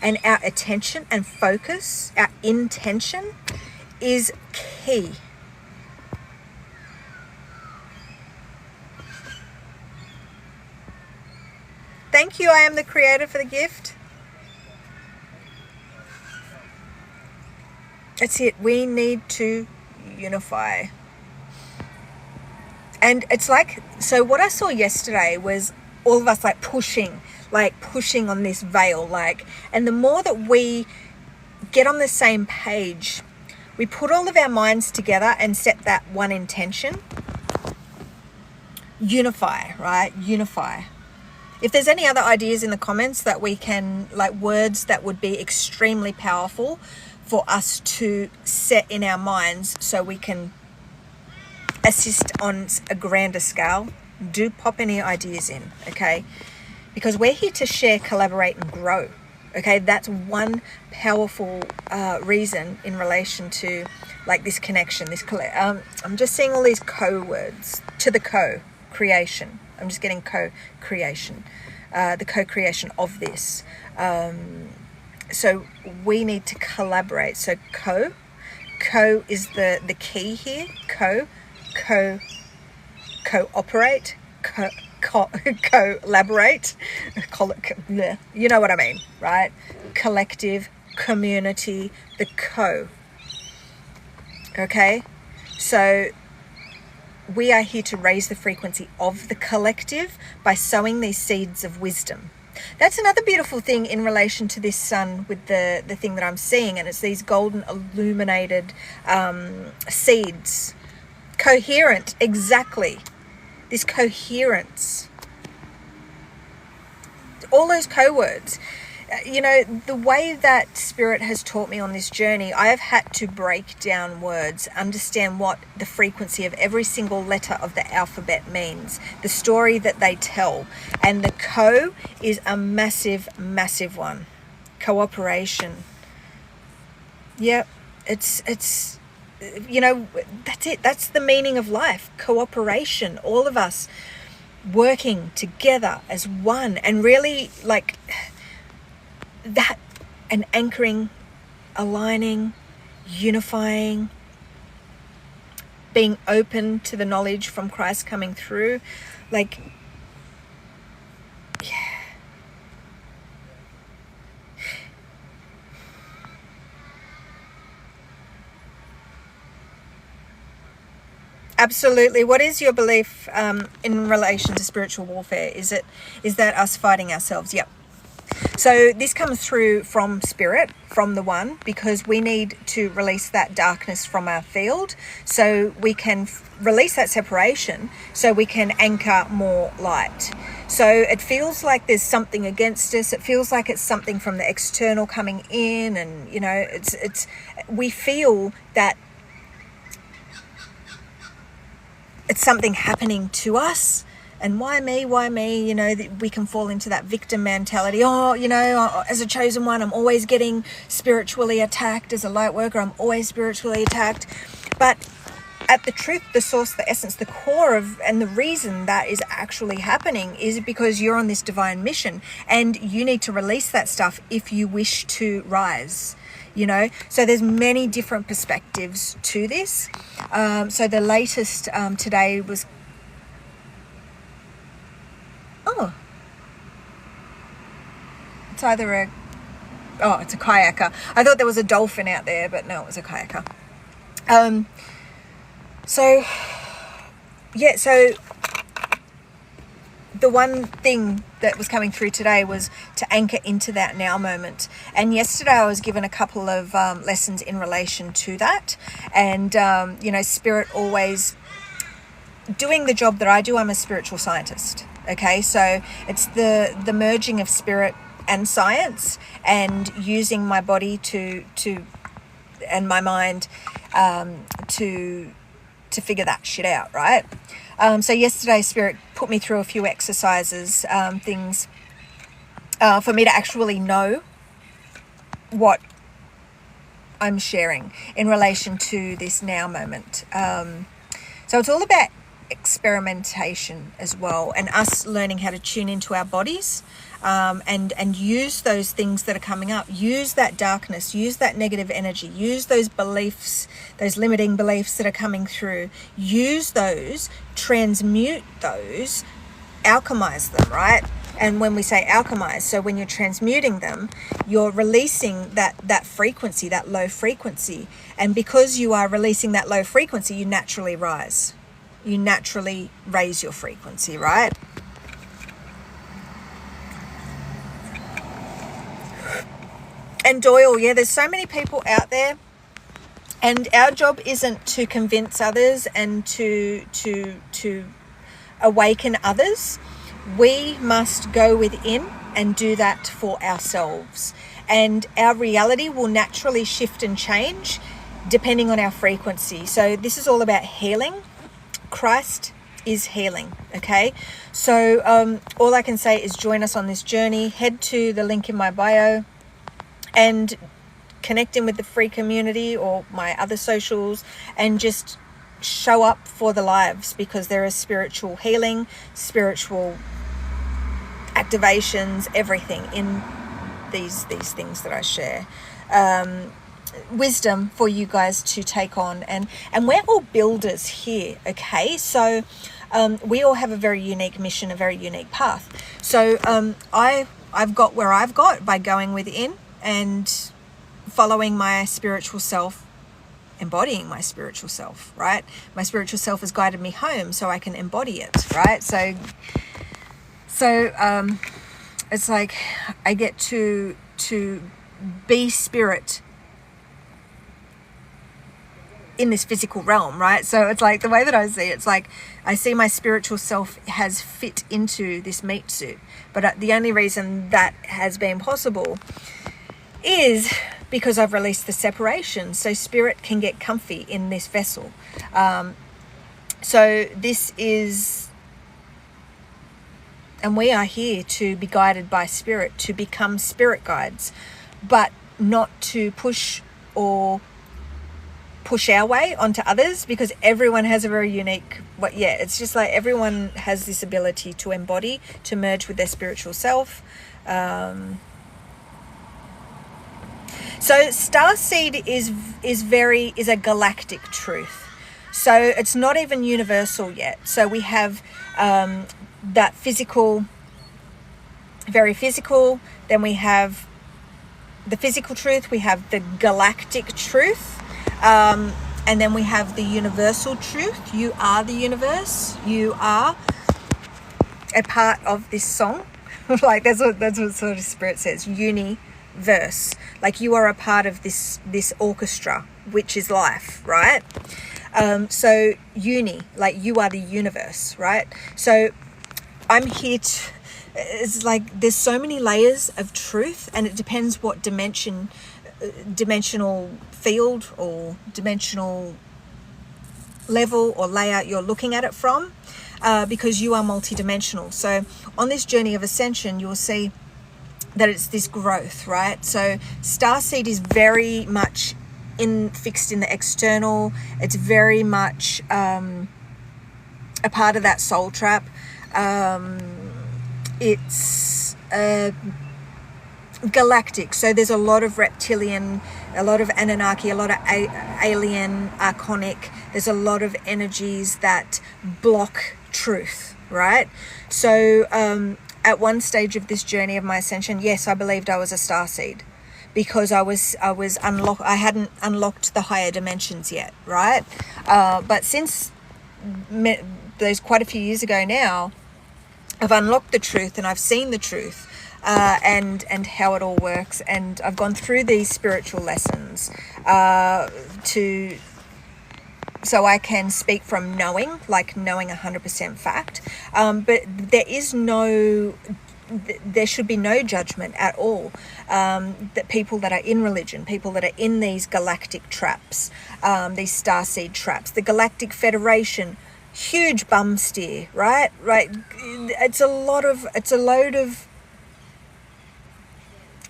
and our attention and focus, our intention, is key. Thank you, I am the creator, for the gift. That's it. We need to unify. And it's like, so what I saw yesterday was all of us pushing on this veil, and the more that we get on the same page, we put all of our minds together and set that one intention. Unify, right? Unify. If there's any other ideas in the comments that we can, words that would be extremely powerful for us to set in our minds so we can assist on a grander scale, do pop any ideas in, okay? Because we're here to share, collaborate, and grow. Okay, that's one powerful reason in relation to this connection. I'm just seeing all these co-words to the co-creation. I'm just getting co-creation, the co-creation of this. So we need to collaborate. So Co is the key here. Cooperate, collaborate, you know what I mean, right? Collective, community, the co. Okay, so we are here to raise the frequency of the collective by sowing these seeds of wisdom. That's another beautiful thing in relation to this sun with the thing that I'm seeing, and it's these golden illuminated seeds. Coherent, exactly. This coherence. All those co-words. You know, the way that Spirit has taught me on this journey, I have had to break down words, understand what the frequency of every single letter of the alphabet means, the story that they tell. And the co is a massive, massive one. Cooperation. Yep, it's you know, that's it. That's the meaning of life. Cooperation. All of us working together as one, and really like that, and anchoring, aligning, unifying, being open to the knowledge from Christ coming through. Like, yeah. Absolutely. What is your belief in relation to spiritual warfare? Is that us fighting ourselves? Yep. So this comes through from Spirit, from the One, because we need to release that darkness from our field so we can release that separation, so we can anchor more light. So it feels like there's something against us. It feels like it's something from the external coming in, and you know, we feel that it's something happening to us. And why me? You know, we can fall into that victim mentality. Oh, you know, as a chosen one, I'm always getting spiritually attacked. As a light worker, I'm always spiritually attacked. But at the truth, the source, the essence, the core of, and the reason that is actually happening is because you're on this divine mission, and you need to release that stuff if you wish to rise. You know, so there's many different perspectives to this. So the latest today was, it's a kayaker. I thought there was a dolphin out there, but no, it was a kayaker. So the one thing that was coming through today was to anchor into that now moment. And yesterday I was given a couple of lessons in relation to that. And, you know, Spirit always doing the job that I do. I'm a spiritual scientist. Okay, so it's the merging of spirit and science, and using my body to and my mind to figure that shit out, right? So yesterday Spirit put me through a few exercises, things for me to actually know what I'm sharing in relation to this now moment. So it's all about experimentation as well, and us learning how to tune into our bodies, and use those things that are coming up, use that darkness, use that negative energy, use those beliefs, those limiting beliefs that are coming through, use those, transmute those, alchemize them, right? And when we say alchemize, so when you're transmuting them, you're releasing that frequency, that low frequency, and because you are releasing that low frequency, you naturally rise. You naturally raise your frequency, right? And Doyle, yeah, there's so many people out there, and our job isn't to convince others and to awaken others. We must go within and do that for ourselves. And our reality will naturally shift and change depending on our frequency. So this is all about healing. Christ is healing, okay? So all I can say is join us on this journey. Head to the link in my bio and connect in with the free community or my other socials, and just show up for the lives, because there is spiritual healing, spiritual activations, everything in these things that I share. wisdom for you guys to take on, and we're all builders here, okay? So we all have a very unique mission, a very unique path. So I've got where I've got by going within and following my spiritual self, embodying my spiritual self, right? My spiritual self has guided me home so I can embody it, right? So it's like I get to be spirit in this physical realm, right? So it's like the way that I see it, it's like I see my spiritual self has fit into this meat suit. But the only reason that has been possible is because I've released the separation, so spirit can get comfy in this vessel. So this is, and we are here to be guided by spirit, to become spirit guides, but not to push our way onto others, because everyone has a very unique, it's just like everyone has this ability to embody, to merge with their spiritual self. So starseed is a galactic truth. So it's not even universal yet. So we have that physical, very physical, then we have the physical truth, we have the galactic truth, and then we have the universal truth. You are the universe. You are a part of this song. Like that's what sort of spirit says. Universe. Like you are a part of this orchestra, which is life, right? So like you are the universe, right? So I'm here to, it's like there's so many layers of truth, and it depends what dimensional field or dimensional level or layout you're looking at it from, because you are multidimensional. So on this journey of ascension, you'll see that it's this growth, right? So starseed is very much fixed in the external. It's very much a part of that soul trap. It's galactic, so there's a lot of reptilian, a lot of Anunnaki, a lot of alien, archonic. There's a lot of energies that block truth, right? So at one stage of this journey of my ascension, yes, I believed I was a starseed, because I hadn't unlocked the higher dimensions yet, right? But since there's quite a few years ago now, I've unlocked the truth and I've seen the truth, and how it all works, and I've gone through these spiritual lessons so I can speak from knowing 100% fact. But there should be no judgment at all. That people that are in religion, people that are in these galactic traps, these starseed traps, the Galactic Federation, huge bum steer, right? It's a load of,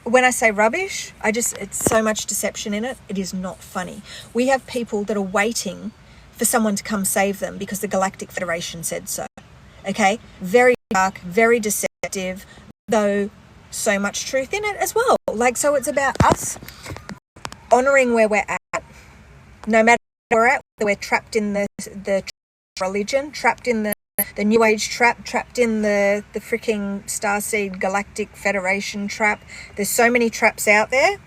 when I say rubbish, it's so much deception in it. It is not funny. We have people that are waiting for someone to come save them because the Galactic Federation said so. Okay? Very dark, very deceptive, though so much truth in it as well. So it's about us honoring where we're at, no matter where we're at, whether we're trapped in the religion, trapped in the New Age trap, trapped in the freaking Starseed Galactic Federation trap. There's so many traps out there.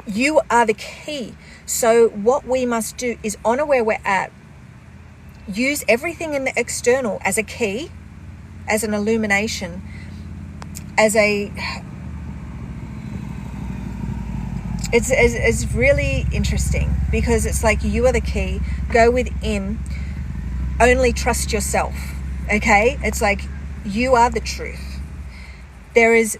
You are the key. So what we must do is honor where we're at, use everything in the external as a key, as an illumination, it's really interesting, because it's like you are the key. Go within, only trust yourself. Okay, it's like you are the truth. There is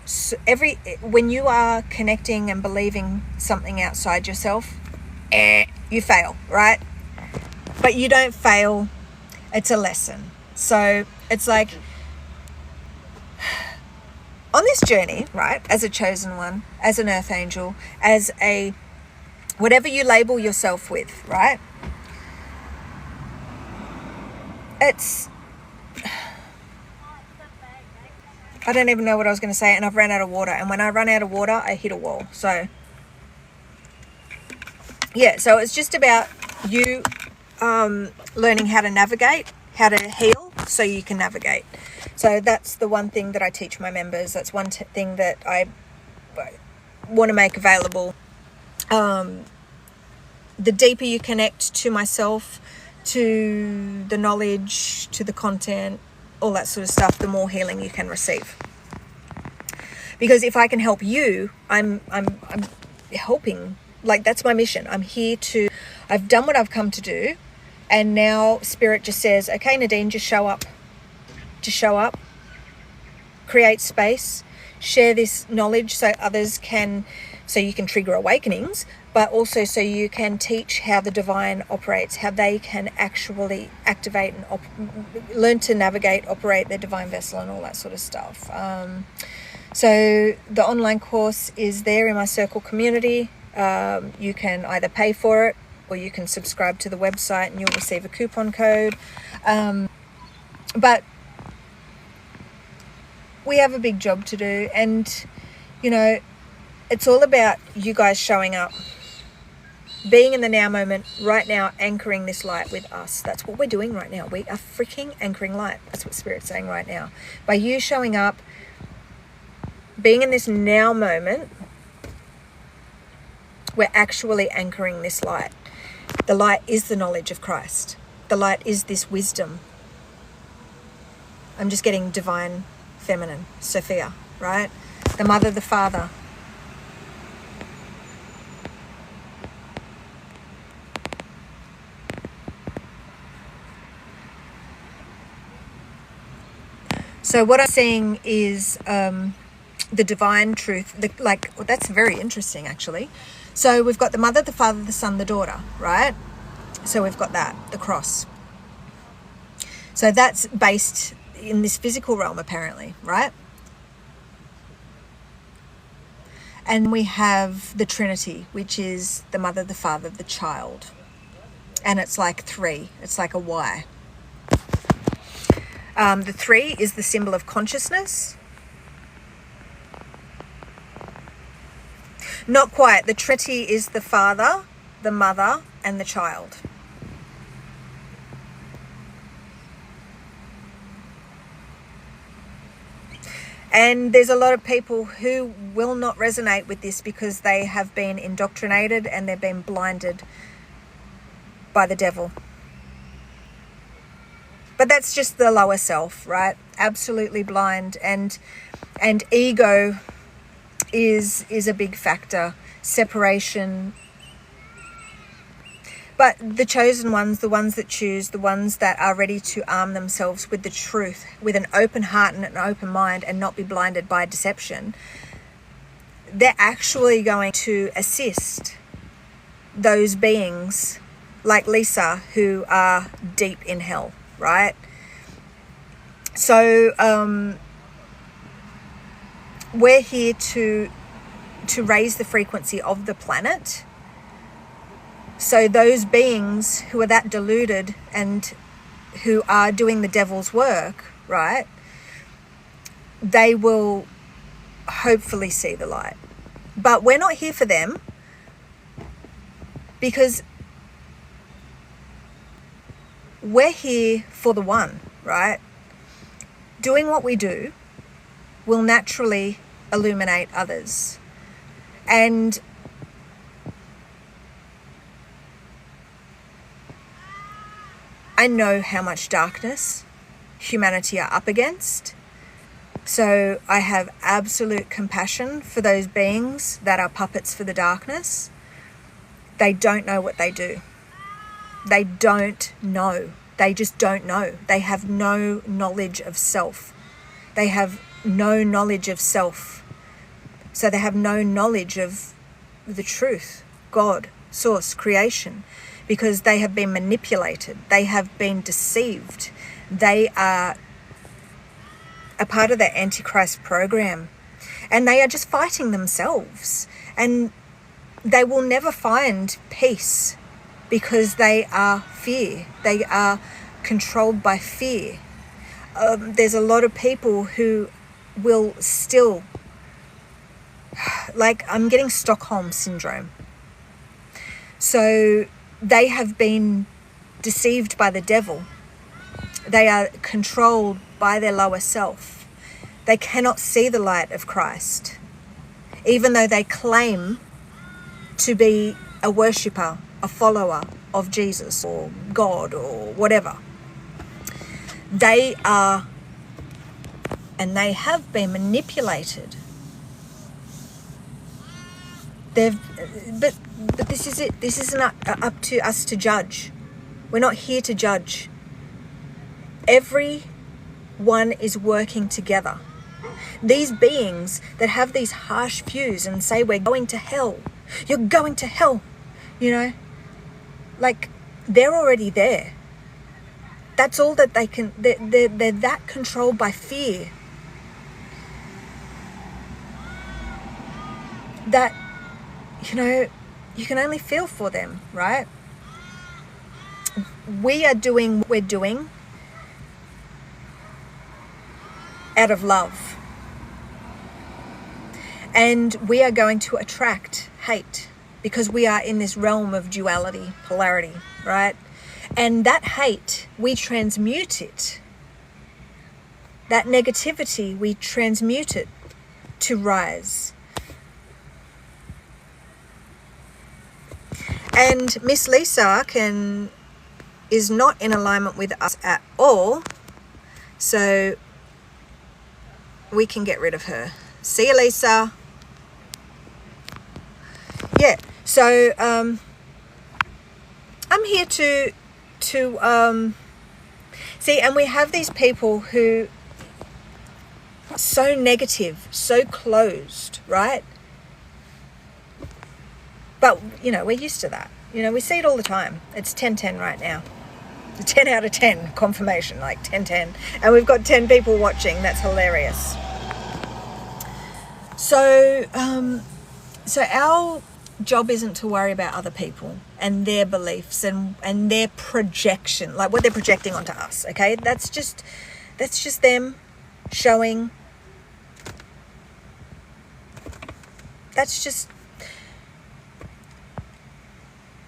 when you are connecting and believing something outside yourself, you fail, right? But you don't fail, it's a lesson. So it's like on this journey, right, as a chosen one, as an earth angel, as a whatever you label yourself with, right? I don't even know what I was going to say, and I've ran out of water, and when I run out of water I hit a wall. So yeah, so it's just about you learning how to navigate, how to heal so you can navigate. So that's the one thing that I teach my members. That's one thing that I want to make available. The deeper you connect to myself, to the knowledge, to the content, all that sort of stuff, the more healing you can receive. Because if I can help you, I'm helping. Like, that's my mission. I've done what I've come to do, and now Spirit just says, okay, Nadine, just show up. Just show up. Create space. Share this knowledge so you can trigger awakenings, but also so you can teach how the divine operates, how they can actually activate and learn to navigate, operate their divine vessel and all that sort of stuff. So the online course is there in my Circle community. You can either pay for it or you can subscribe to the website and you'll receive a coupon code. But we have a big job to do, and, you know, it's all about you guys showing up, being in the now moment, right now, anchoring this light with us. That's what we're doing right now. We are freaking anchoring light. That's what Spirit's saying right now. By you showing up, being in this now moment, we're actually anchoring this light. The light is the knowledge of Christ. The light is this wisdom. I'm just getting divine feminine, Sophia, right? The mother, the father. So what I'm seeing is the divine truth. That's very interesting, actually. So we've got the mother, the father, the son, the daughter, right? So we've got that, the cross. So that's based in this physical realm, apparently, right? And we have the Trinity, which is the mother, the father, the child. And it's like 3. It's like a Y. The 3 is the symbol of consciousness. Not quite. The Trinity is the father, the mother, and the child. And there's a lot of people who will not resonate with this because they have been indoctrinated and they've been blinded by the devil. But that's just the lower self, right? Absolutely blind. And ego is a big factor. Separation. But the chosen ones, the ones that choose, the ones that are ready to arm themselves with the truth, with an open heart and an open mind and not be blinded by deception, they're actually going to assist those beings like Lisa who are deep in hell, right? So we're here to raise the frequency of the planet. So those beings who are that deluded and who are doing the devil's work, right, they will hopefully see the light. But we're not here for them because we're here for the one, right? Doing what we do will naturally illuminate others. And I know how much darkness humanity are up against. So I have absolute compassion for those beings that are puppets for the darkness. They don't know what they do. They don't know. They just don't know. They have no knowledge of self. They have no knowledge of self. So they have no knowledge of the truth, God, source, creation, because they have been manipulated. They have been deceived. They are a part of the Antichrist program, and they are just fighting themselves, and they will never find peace because they are fear. They are controlled by fear. There's a lot of people who will still, like, I'm getting Stockholm syndrome. So they have been deceived by the devil. They are controlled by their lower self. They cannot see the light of Christ, even though they claim to be a worshipper, a follower of Jesus or God or whatever. They are, and they have been manipulated. But this is it. This isn't up to us to judge. We're not here to judge. Everyone is working together. These beings that have these harsh views and say we're going to hell, you're going to hell, like they're already there. That's all that they can. They're that controlled by fear that you can only feel for them, right? We are doing what we're doing out of love. And we are going to attract hate because we are in this realm of duality, polarity, right? And that hate, we transmute it. That negativity, we transmute it to rise. And Miss Lisa is not in alignment with us at all. So we can get rid of her. See you, Lisa. Yeah, so I'm here to see, and we have these people who are so negative, so closed, right? But, we're used to that. We see it all the time. It's 10-10 right now. 10 out of 10 confirmation, like 10-10. And we've got 10 people watching. That's hilarious. So our job isn't to worry about other people and their beliefs and their projection, like what they're projecting onto us, okay? That's just them showing. That's just...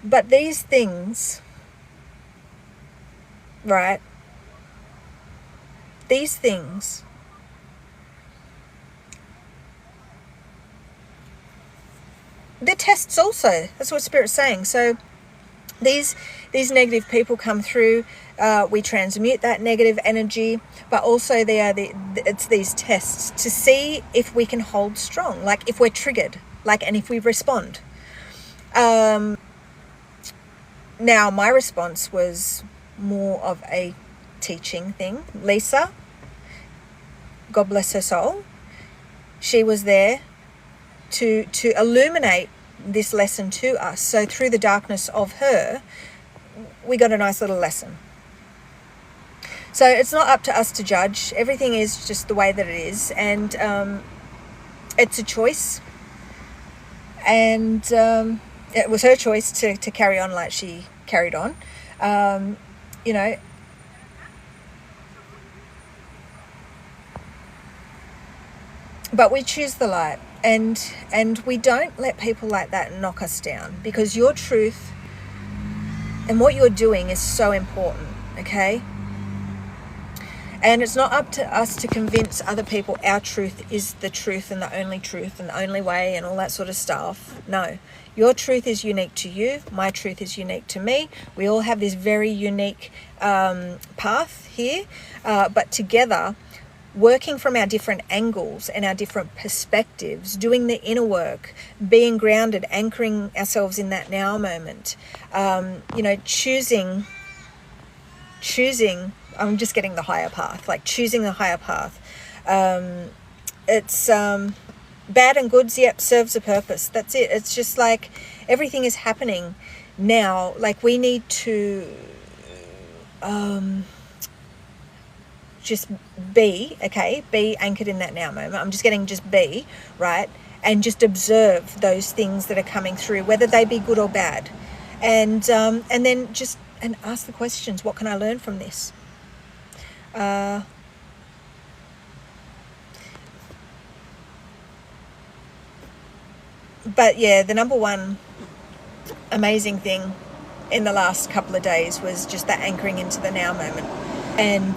But these things, right? These things they're tests also. That's what Spirit's saying. So these negative people come through. We transmute that negative energy, but also it's these tests to see if we can hold strong, like if we're triggered, and if we respond. Now, my response was more of a teaching thing. Lisa, God bless her soul, she was there to illuminate this lesson to us. So through the darkness of her, we got a nice little lesson. So it's not up to us to judge. Everything is just the way that it is. And it's a choice. And it was her choice to carry on like she carried on. But we choose the light. And we don't let people like that knock us down, because your truth and what you're doing is so important, okay? And it's not up to us to convince other people our truth is the truth and the only way and all that sort of stuff. No, your truth is unique to you. My truth is unique to me. We all have this very unique path here, but together, working from our different angles and our different perspectives, doing the inner work, being grounded, anchoring ourselves in that now moment, choosing, I'm just getting the higher path, like choosing the higher path. It's bad and goods, yep, serves a purpose. That's it. It's just like everything is happening now. Like we need to just be anchored in that now moment. I'm just getting just be, right? And just observe those things that are coming through, whether they be good or bad. And then just ask the questions. What can I learn from this? But yeah, the number one amazing thing in the last couple of days was just that anchoring into the now moment, and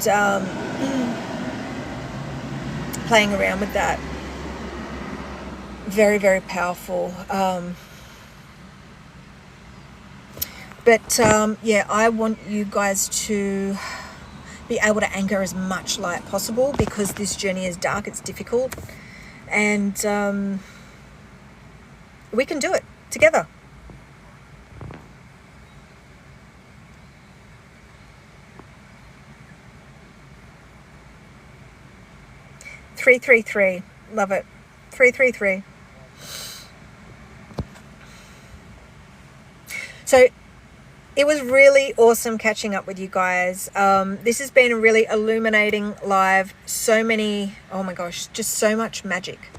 playing around with that. Very, very powerful. But yeah, I want you guys to be able to anchor as much light possible, because this journey is dark, it's difficult, and we can do it together. Three, 333, love it. 333. So it was really awesome catching up with you guys. This has been a really illuminating live. So many, oh my gosh, just so much magic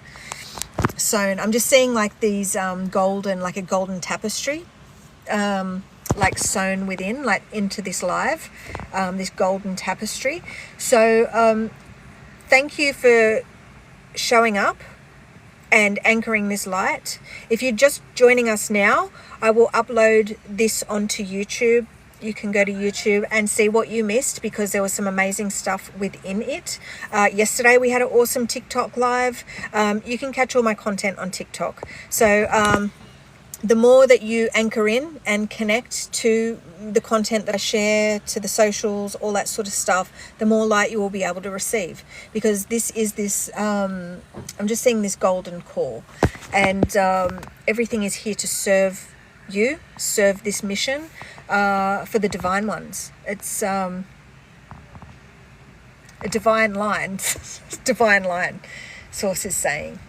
sewn. I'm just seeing like these golden, like a golden tapestry, like sewn within, like into this live, this golden tapestry. So thank you for showing up and anchoring this light. If you're just joining us now, I will upload this onto YouTube. You can go to YouTube and see what you missed, because there was some amazing stuff within it. Yesterday we had an awesome TikTok live. You can catch all my content on TikTok. So the more that you anchor in and connect to the content that I share, to the socials, all that sort of stuff, the more light you will be able to receive. Because this is this, I'm just seeing this golden core, and everything is here to serve you, serve this mission for the divine ones. It's a divine line, divine line, Source is saying.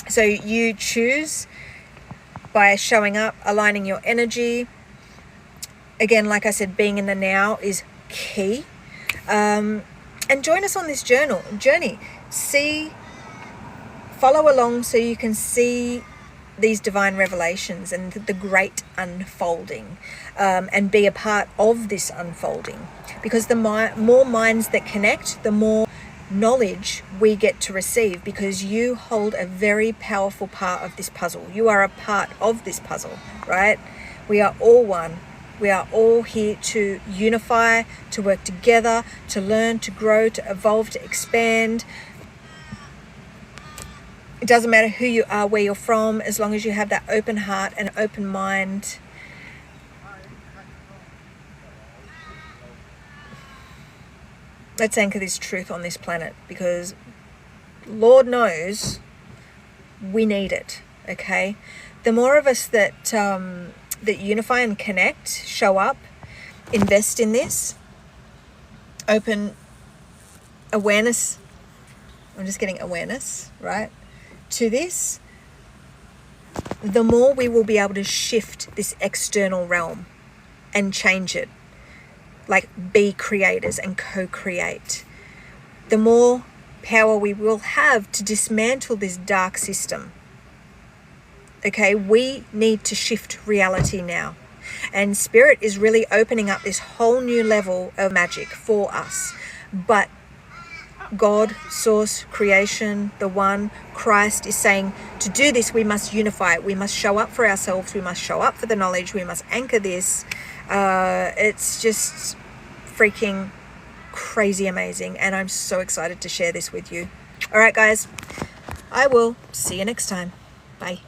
So you choose by showing up, aligning your energy. Again, like I said, being in the now is key. And join us on this journey. Follow along so you can see these divine revelations and the great unfolding, and be a part of this unfolding. Because the more minds that connect, the more knowledge we get to receive, because you hold a very powerful part of this puzzle. You are a part of this puzzle, right? We are all one. We are all here to unify, to work together, to learn, to grow, to evolve, to expand. It doesn't matter who you are, where you're from, as long as you have that open heart and open mind. Let's anchor this truth on this planet, because Lord knows we need it, okay? The more of us that that unify and connect, show up, invest in this, open awareness, I'm just getting awareness, right, to this, the more we will be able to shift this external realm and change it. Like, be creators and co-create. The more power we will have to dismantle this dark system. Okay, we need to shift reality now. And Spirit is really opening up this whole new level of magic for us. But God, Source, Creation, the One, Christ is saying, to do this, we must unify it. We must show up for ourselves. We must show up for the knowledge. We must anchor this. It's just freaking crazy amazing. And I'm so excited to share this with you. All right, guys, I will see you next time. Bye.